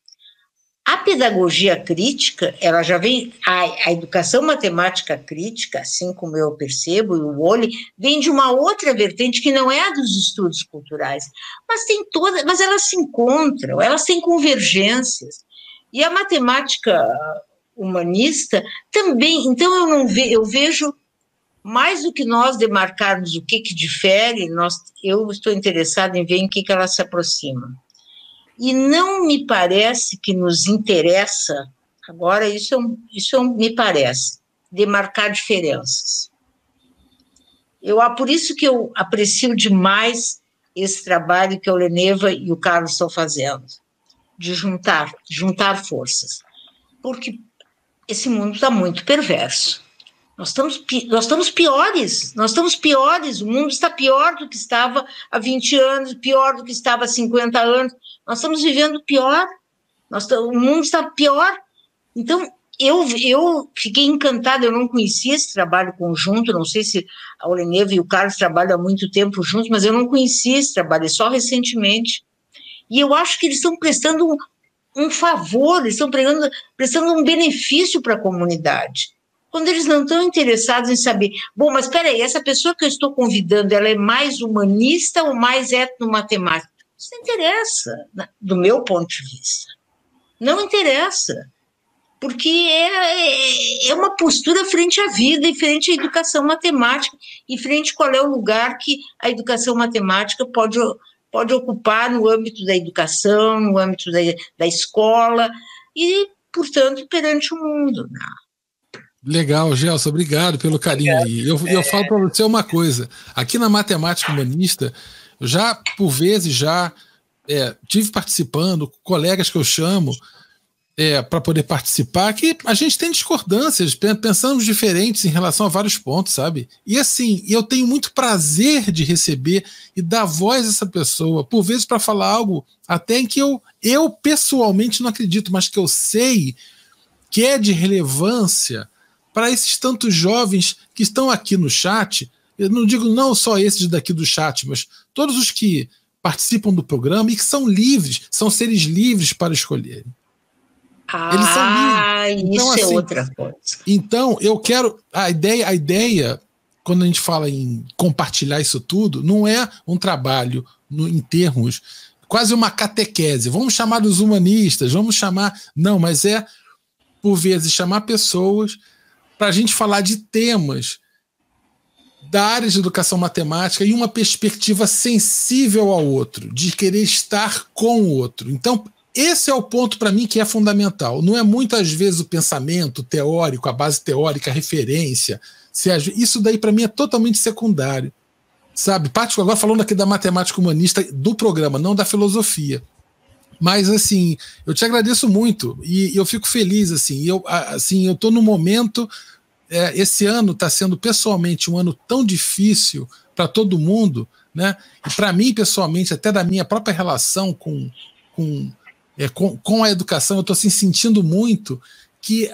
A pedagogia crítica, ela já vem, a educação matemática crítica, assim como eu percebo, e o Woolley, vem de uma outra vertente que não é a dos estudos culturais, mas elas se encontram, elas têm convergências. E a matemática humanista também, então eu vejo mais do que nós demarcarmos o que difere, eu estou interessada em ver em que ela se aproxima. E não me parece que nos interessa, agora isso me parece, demarcar diferenças. Por isso que eu aprecio demais esse trabalho que a Oleneva e o Carlos estão fazendo, de juntar forças, porque esse mundo está muito perverso. Nós estamos piores, o mundo está pior do que estava há 20 anos, pior do que estava há 50 anos, nós estamos vivendo pior, o mundo está pior. Então, eu fiquei encantada, eu não conhecia esse trabalho conjunto, não sei se a Oleneva e o Carlos trabalham há muito tempo juntos, mas eu não conhecia esse trabalho, só recentemente. E eu acho que eles estão prestando um favor, eles estão prestando um benefício para a comunidade, quando eles não estão interessados em saber, bom, mas espera aí, essa pessoa que eu estou convidando, ela é mais humanista ou mais etnomatemática? Isso não interessa, do meu ponto de vista. Não interessa, porque é uma postura frente à vida e frente à educação matemática e frente a qual é o lugar que a educação matemática pode ocupar no âmbito da educação, no âmbito da escola e, portanto, perante o mundo. Legal, Gelson, obrigado pelo carinho aí. Eu falo para você uma coisa, aqui na matemática humanista, eu já, por vezes, tive participando, colegas que eu chamo para poder participar, que a gente tem discordâncias, pensamos diferentes em relação a vários pontos, sabe? E assim, eu tenho muito prazer de receber e dar voz a essa pessoa, por vezes para falar algo até em que eu pessoalmente não acredito, mas que eu sei que é de relevância para esses tantos jovens que estão aqui no chat. Eu não digo não só esses daqui do chat, mas todos os que participam do programa e que são livres, são seres livres para escolherem. Eles são livres. Então, isso assim, é outra coisa. Então, eu quero... A ideia, quando a gente fala em compartilhar isso tudo, não é um trabalho em termos, quase uma catequese. Vamos chamar os humanistas, vamos chamar... Não, mas por vezes, chamar pessoas para a gente falar de temas da área de educação matemática e uma perspectiva sensível ao outro, de querer estar com o outro. Então, esse é o ponto para mim que é fundamental. Não é muitas vezes o pensamento teórico, a base teórica, a referência. Isso daí para mim é totalmente secundário. Sabe? Agora falando aqui da matemática humanista do programa, não da filosofia. Mas assim, eu te agradeço muito e eu fico feliz. Eu estou no momento. Esse ano está sendo pessoalmente um ano tão difícil para todo mundo, né? E para mim, pessoalmente, até da minha própria relação com a educação, eu estou assim, sentindo muito que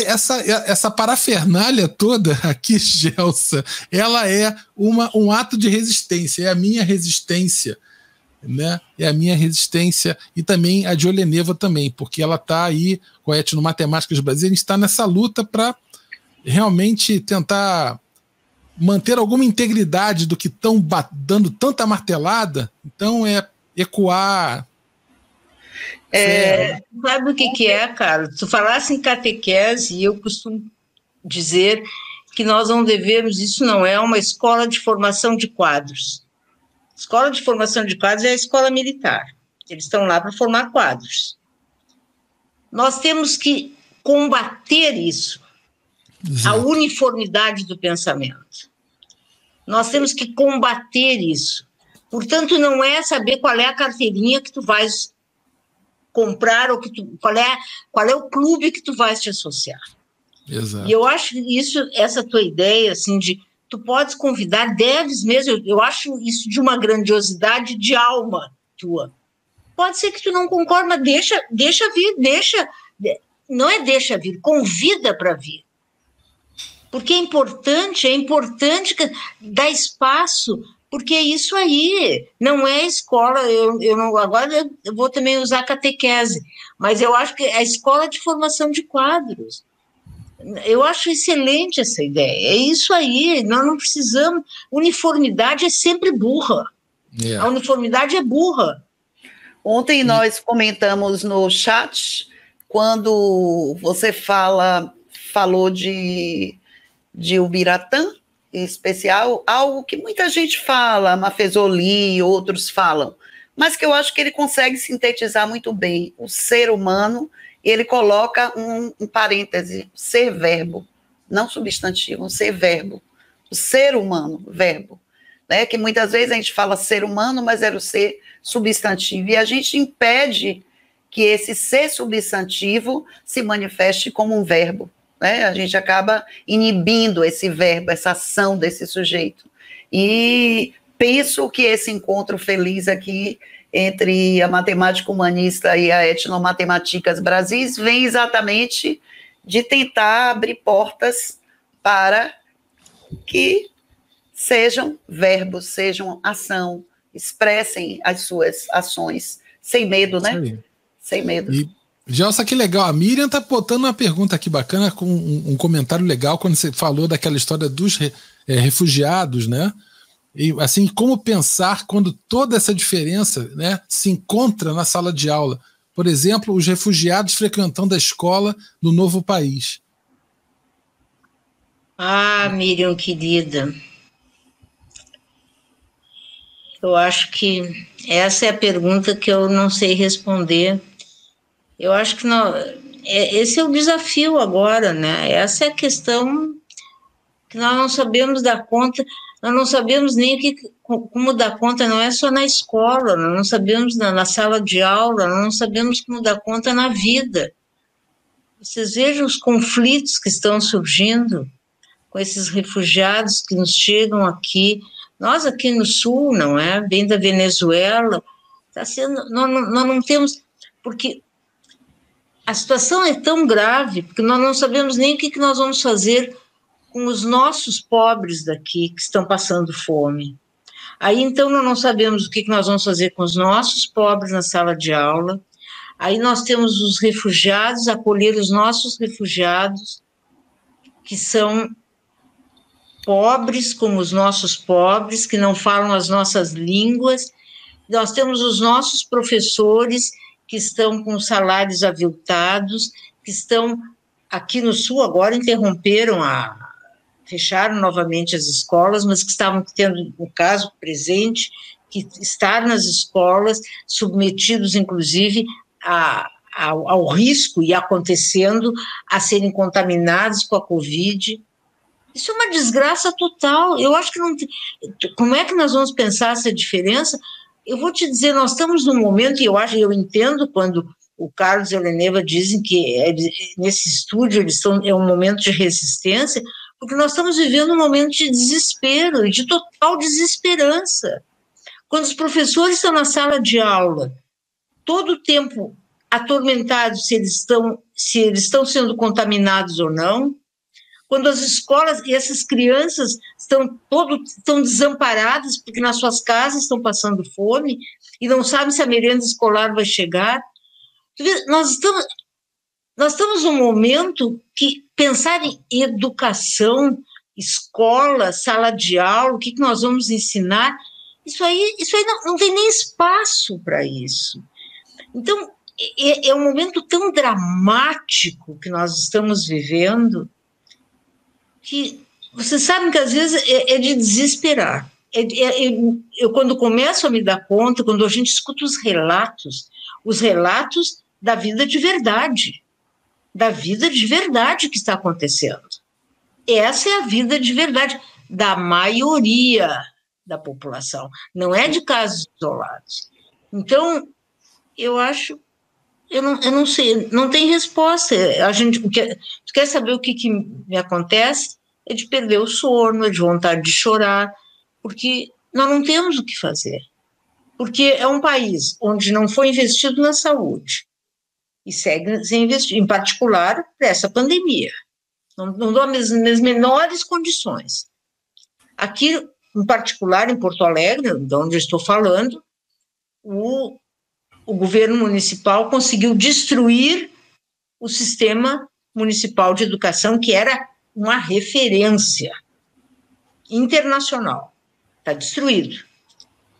essa parafernália toda aqui, Gelsa, ela é um ato de resistência, é a minha resistência, né? É a minha resistência e também a de Oleneva também, porque ela está aí com a Etnomatemáticas Brasil, a gente está nessa luta para realmente tentar manter alguma integridade do que estão dando tanta martelada, então é ecoar. Sabe o que é, Carlos? Tu falasse em catequese, e eu costumo dizer que nós não devemos, isso não é uma escola de formação de quadros. Escola de formação de quadros é a escola militar. Eles estão lá para formar quadros. Nós temos que combater isso, a uniformidade do pensamento. Nós temos que combater isso. Portanto, não é saber qual é a carteirinha que tu vais comprar, ou qual é o clube que tu vais te associar. Exato. E eu acho essa tua ideia, assim, de tu podes convidar, deves mesmo, eu acho isso de uma grandiosidade de alma tua. Pode ser que tu não concorde, mas deixa vir, não é deixa vir, convida para vir. Porque é importante dar espaço, porque é isso aí, não é escola, agora eu vou também usar catequese, mas eu acho que é a escola de formação de quadros. Eu acho excelente essa ideia, é isso aí, nós não precisamos, uniformidade é sempre burra, a uniformidade é burra. Ontem nós comentamos no chat, quando você falou de Ubiratã, em especial, algo que muita gente fala, Mafezoli, outros falam, mas que eu acho que ele consegue sintetizar muito bem o ser humano, e ele coloca um parêntese, ser verbo, não substantivo, um ser verbo, o ser humano, verbo, né? Que muitas vezes a gente fala ser humano, mas era o ser substantivo, e a gente impede que esse ser substantivo se manifeste como um verbo. A gente acaba inibindo esse verbo, essa ação desse sujeito. E penso que esse encontro feliz aqui entre a matemática humanista e a Etnomatemáticas Brasil vem exatamente de tentar abrir portas para que sejam verbos, sejam ação, expressem as suas ações, sem medo, né? Sim. Sem medo. Gelsa, que legal. A Miriam está botando uma pergunta aqui bacana, com um comentário legal, quando você falou daquela história dos refugiados, né? E assim, como pensar quando toda essa diferença, né, se encontra na sala de aula? Por exemplo, os refugiados frequentando a escola no novo país. Miriam, querida, eu acho que essa é a pergunta que eu não sei responder. Eu acho que esse é o desafio agora, né? Essa é a questão que nós não sabemos dar conta, nós não sabemos nem como dar conta, não é só na escola, nós não sabemos na sala de aula, nós não sabemos como dar conta na vida. Vocês vejam os conflitos que estão surgindo com esses refugiados que nos chegam aqui, nós aqui no Sul, não é? Bem da Venezuela, nós não temos, porque a situação é tão grave, porque nós não sabemos nem o que nós vamos fazer com os nossos pobres daqui, que estão passando fome. Aí, então, nós não sabemos o que nós vamos fazer com os nossos pobres na sala de aula. Aí nós temos os refugiados, acolher os nossos refugiados, que são pobres como os nossos pobres, que não falam as nossas línguas. Nós temos os nossos professores, que estão com salários aviltados, que estão aqui no Sul, agora fecharam novamente as escolas, mas que estavam tendo, no caso presente, que estar nas escolas, submetidos, inclusive, ao risco e acontecendo a serem contaminados com a Covid. Isso é uma desgraça total. Eu acho que não tem... Como é que nós vamos pensar essa diferença? Eu vou te dizer, nós estamos num momento, e eu entendo quando o Carlos e a Heleneva dizem que nesse estúdio é um momento de resistência, porque nós estamos vivendo um momento de desespero, de total desesperança. Quando os professores estão na sala de aula, todo o tempo atormentados se eles estão sendo contaminados ou não, quando as escolas e essas crianças estão desamparadas porque nas suas casas estão passando fome e não sabem se a merenda escolar vai chegar. Nós estamos num momento que pensar em educação, escola, sala de aula, o que nós vamos ensinar, isso aí não tem nem espaço para isso. Então, é um momento tão dramático que nós estamos vivendo, que vocês sabem que às vezes é de desesperar. Eu, quando começo a me dar conta, quando a gente escuta os relatos da vida de verdade que está acontecendo. Essa é a vida de verdade da maioria da população, não é de casos isolados. Então, eu acho, eu não sei, não tem resposta. Tu quer saber o que me acontece? É de perder o sono, é de vontade de chorar, porque nós não temos o que fazer. Porque é um país onde não foi investido na saúde, e segue sem investir, em particular para essa pandemia. Não dou as menores condições. Aqui, em particular, em Porto Alegre, de onde eu estou falando, o governo municipal conseguiu destruir o sistema municipal de educação, que era uma referência internacional. Está destruído.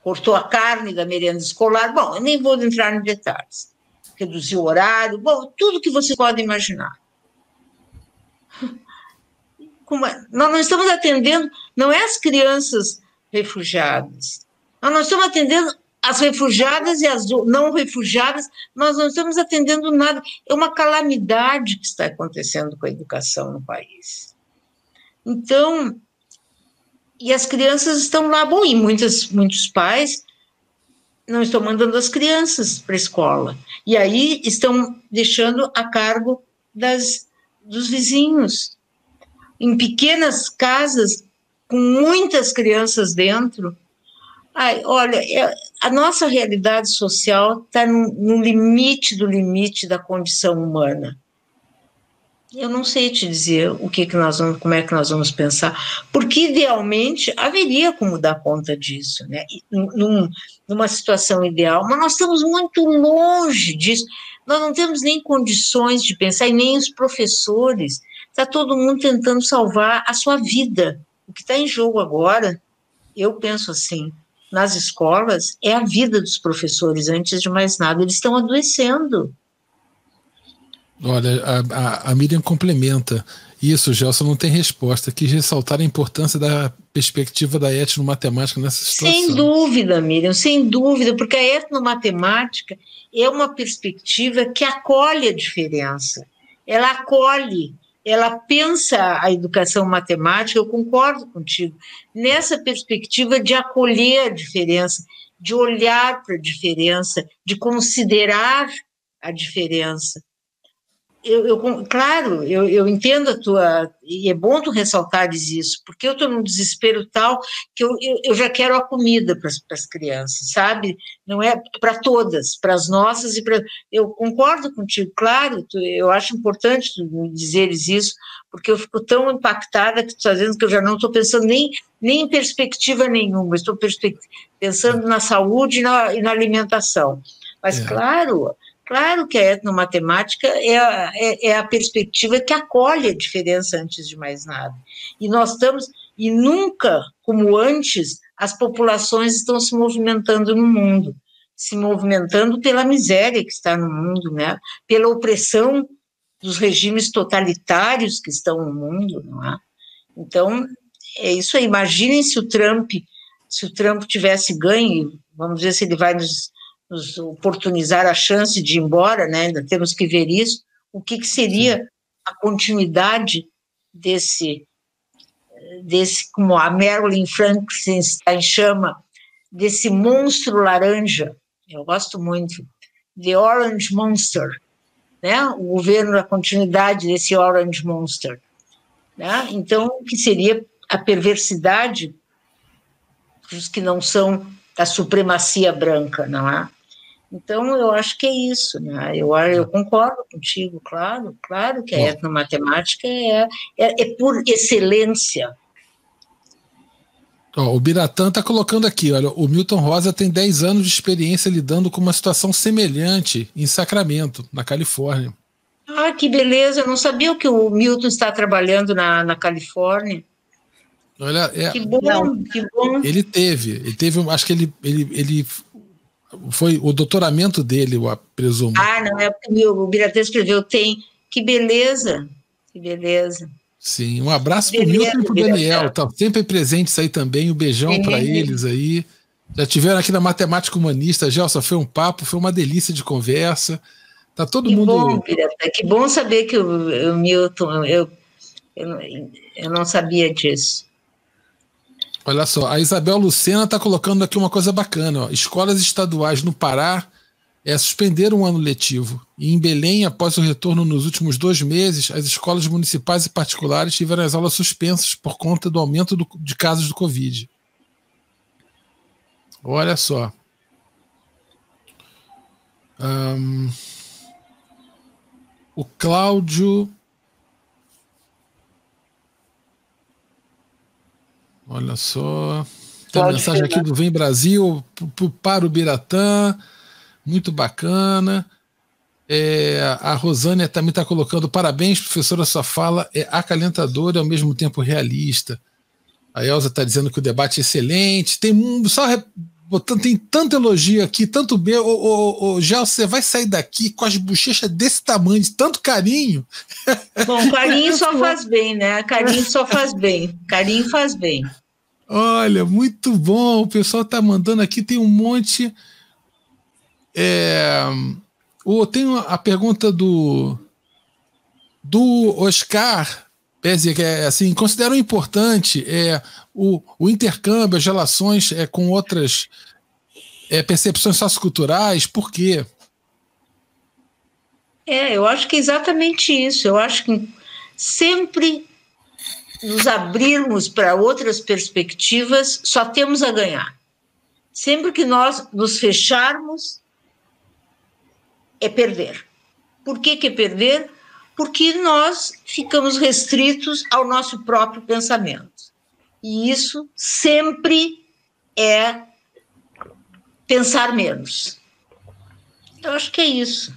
Cortou a carne da merenda escolar. Bom, eu nem vou entrar em detalhes. Reduziu o horário, bom, tudo que você pode imaginar. Nós não estamos atendendo, não é as crianças refugiadas, nós não estamos atendendo as refugiadas e as não refugiadas, nós não estamos atendendo nada. É uma calamidade que está acontecendo com a educação no país. Então, e as crianças estão lá, bom, e muitos pais não estão mandando as crianças para a escola, e aí estão deixando a cargo dos vizinhos, em pequenas casas, com muitas crianças dentro. Olha, a nossa realidade social está no limite do limite da condição humana. Eu não sei te dizer como é que nós vamos pensar, porque idealmente haveria como dar conta disso, né? Numa situação ideal, mas nós estamos muito longe disso, nós não temos nem condições de pensar, e nem os professores, está todo mundo tentando salvar a sua vida. O que está em jogo agora, eu penso assim, nas escolas, é a vida dos professores, antes de mais nada, eles estão adoecendo. Olha, a Miriam complementa isso, Gelson não tem resposta. Quis ressaltar a importância da perspectiva da etnomatemática nessa situação. Sem dúvida, Miriam, sem dúvida, porque a etnomatemática é uma perspectiva que acolhe a diferença, ela acolhe, ela pensa a educação matemática, eu concordo contigo, nessa perspectiva de acolher a diferença, de olhar para a diferença, de considerar a diferença. Claro, eu entendo a tua, e é bom tu ressaltares isso, porque eu estou num desespero tal que eu já quero a comida para as crianças, sabe? Não é para todas, para as nossas, eu concordo contigo, claro, eu acho importante tu me dizeres isso, porque eu fico tão impactada que tu está dizendo que eu já não estou pensando nem em perspectiva nenhuma, estou pensando na saúde e na alimentação. Mas, claro que a etnomatemática é a perspectiva que acolhe a diferença antes de mais nada. E nunca, como antes, as populações estão se movimentando no mundo, se movimentando pela miséria que está no mundo, né? Pela opressão dos regimes totalitários que estão no mundo, não é? Então, é isso aí. Imaginem se o Trump tivesse ganho, vamos ver se ele vai nos oportunizar a chance de ir embora, né? Ainda temos que ver isso, o que seria a continuidade desse, como a Marilyn Frankenstein chama, desse monstro laranja. Eu gosto muito, The Orange Monster, né? O governo, a continuidade desse Orange Monster, né? Então, o que seria a perversidade dos que não são da supremacia branca, não é? Então, eu acho que é isso, né? Eu concordo contigo, claro que a etnomatemática é por excelência. O Biratã está colocando aqui, olha, o Milton Rosa tem 10 anos de experiência lidando com uma situação semelhante em Sacramento, na Califórnia. Ah, que beleza, eu não sabia que o Milton está trabalhando na Califórnia. Olha, que bom, que bom. Ele teve, acho que ele foi o doutoramento dele, eu presumo. Ah, não, é porque o Biratã escreveu, que beleza, que beleza. Sim, um abraço para o Milton e para o Daniel, tá sempre presentes aí também, um beijão para eles aí. Já tiveram aqui na Matemática Humanista, Gelson, foi um papo, foi uma delícia de conversa. Tá todo mundo. Bom, Biratã, que bom saber que o Milton, eu não sabia disso. Olha só, a Isabel Lucena está colocando aqui uma coisa bacana. Ó. Escolas estaduais no Pará suspenderam o ano letivo. E em Belém, após o retorno nos últimos 2 meses, as escolas municipais e particulares tiveram as aulas suspensas por conta do aumento de casos do Covid. Olha só. O Cláudio... Olha só, tem uma mensagem aqui do Vem Brasil para o Biratã, muito bacana. A Rosânia também está colocando parabéns, professora, sua fala é acalentadora e ao mesmo tempo realista. A Elza está dizendo que o debate é excelente, tem tanto elogio aqui, tanto bem. Gel, você vai sair daqui com as bochechas desse tamanho, de tanto carinho. Bom, carinho só faz bem, né? Carinho só faz bem. Carinho faz bem. Olha, muito bom. O pessoal está mandando aqui, tem um monte. Tem a pergunta do Oscar Pezzi, que é assim, consideram importante o intercâmbio, as relações com outras percepções socioculturais, por quê? Eu acho que é exatamente isso. Eu acho que sempre nos abrirmos para outras perspectivas, só temos a ganhar. Sempre que nós nos fecharmos, é perder. Por que é perder? Porque nós ficamos restritos ao nosso próprio pensamento. E isso sempre é pensar menos. Eu acho que é isso.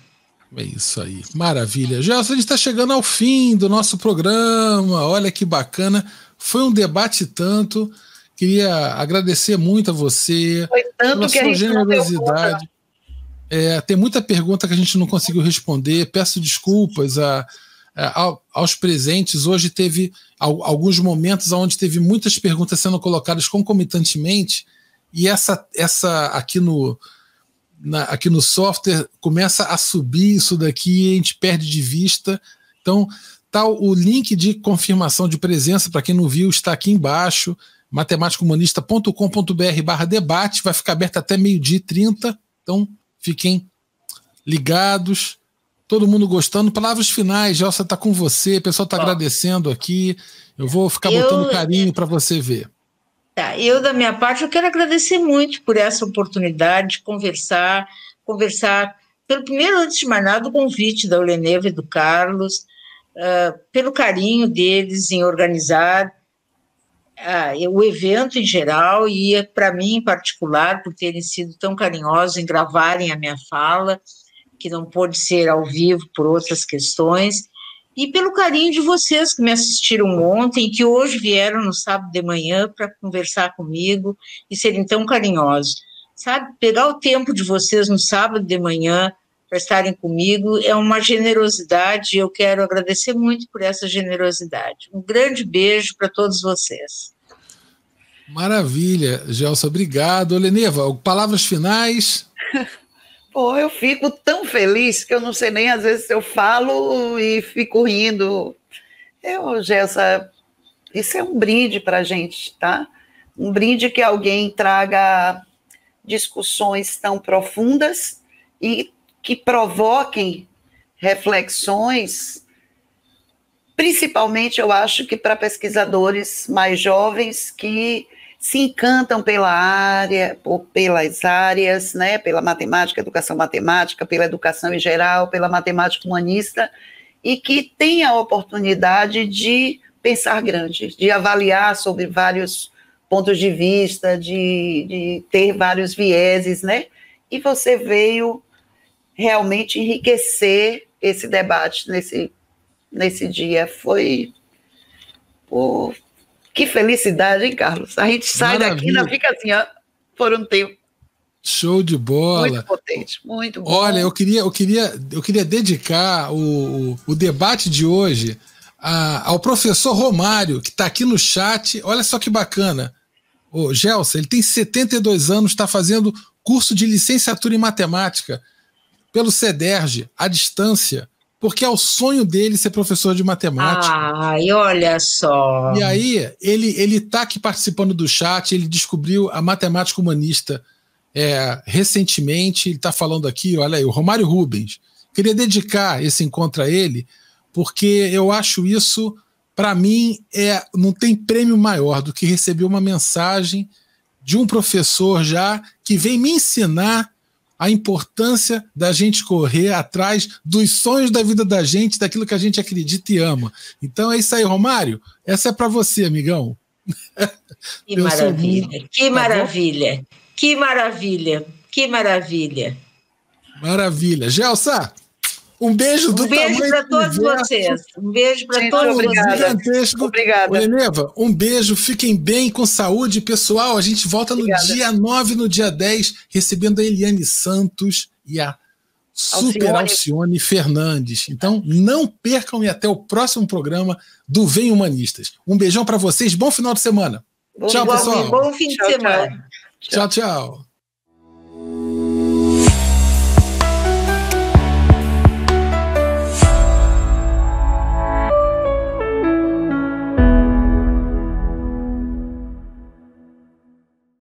É isso aí, maravilha. Gelson, a gente está chegando ao fim do nosso programa, olha que bacana, foi um debate tanto, queria agradecer muito a você pela sua generosidade. Tem muita pergunta que a gente não conseguiu responder, peço desculpas aos presentes. Hoje teve alguns momentos onde teve muitas perguntas sendo colocadas concomitantemente, e essa aqui no software começa a subir isso daqui e a gente perde de vista. Então, o link de confirmação de presença, para quem não viu, está aqui embaixo, matematicohumanista.com.br/debate, vai ficar aberto até 12h30, então fiquem ligados. Todo mundo gostando. Palavras finais, Gelson, está com você, o pessoal está agradecendo aqui, eu vou ficar botando carinho para você ver. Eu, da minha parte, eu quero agradecer muito por essa oportunidade de conversar, pelo primeiro, antes de mais nada, o convite da Oleneva e do Carlos, pelo carinho deles em organizar o evento em geral e, para mim, em particular, por terem sido tão carinhosos em gravarem a minha fala, que não pôde ser ao vivo por outras questões, e pelo carinho de vocês que me assistiram ontem e que hoje vieram no sábado de manhã para conversar comigo e serem tão carinhosos. Sabe, pegar o tempo de vocês no sábado de manhã para estarem comigo é uma generosidade e eu quero agradecer muito por essa generosidade. Um grande beijo para todos vocês. Maravilha, Gelson, obrigado. Oleneva, palavras finais? Pô, eu fico tão feliz que eu não sei nem, às vezes, se eu falo e fico rindo. Gelsa, isso é um brinde para a gente, tá? Um brinde que alguém traga discussões tão profundas e que provoquem reflexões, principalmente, eu acho que para pesquisadores mais jovens que se encantam pela área, ou pelas áreas, né, pela matemática, educação matemática, pela educação em geral, pela matemática humanista, e que têm a oportunidade de pensar grande, de avaliar sobre vários pontos de vista, de ter vários vieses, né? E você veio realmente enriquecer esse debate nesse dia. Foi... Pô, que felicidade, hein, Carlos? A gente sai daqui e ainda fica assim, ó, por um tempo. Show de bola. Muito potente, muito bom. Olha, eu queria dedicar o debate de hoje ao professor Romário, que está aqui no chat. Olha só que bacana. O Gelsa, ele tem 72 anos, está fazendo curso de licenciatura em matemática pelo CEDERJ, à distância, porque é o sonho dele ser professor de matemática. Ai, olha só. E aí, ele está aqui participando do chat, ele descobriu a matemática humanista recentemente, ele está falando aqui, olha aí, o Romário Rubens. Queria dedicar esse encontro a ele, porque eu acho isso... Para mim, não tem prêmio maior do que receber uma mensagem de um professor já que vem me ensinar a importância da gente correr atrás dos sonhos da vida da gente, daquilo que a gente acredita e ama. Então é isso aí, Romário. Essa é para você, amigão. Que maravilha, que maravilha, que maravilha, que maravilha. Maravilha. Gelsa, um beijo do tamanho do universo. Um beijo para todos vocês. Um beijo para todos vocês. Obrigada. Helena, um beijo. Fiquem bem, com saúde. Pessoal, a gente volta no dia 9, no dia 10, recebendo a Eliane Santos e a super Alcione Fernandes. Então, não percam e até o próximo programa do Vem Humanistas. Um beijão para vocês. Bom final de semana. Tchau, pessoal. Bom fim de semana. Tchau, tchau.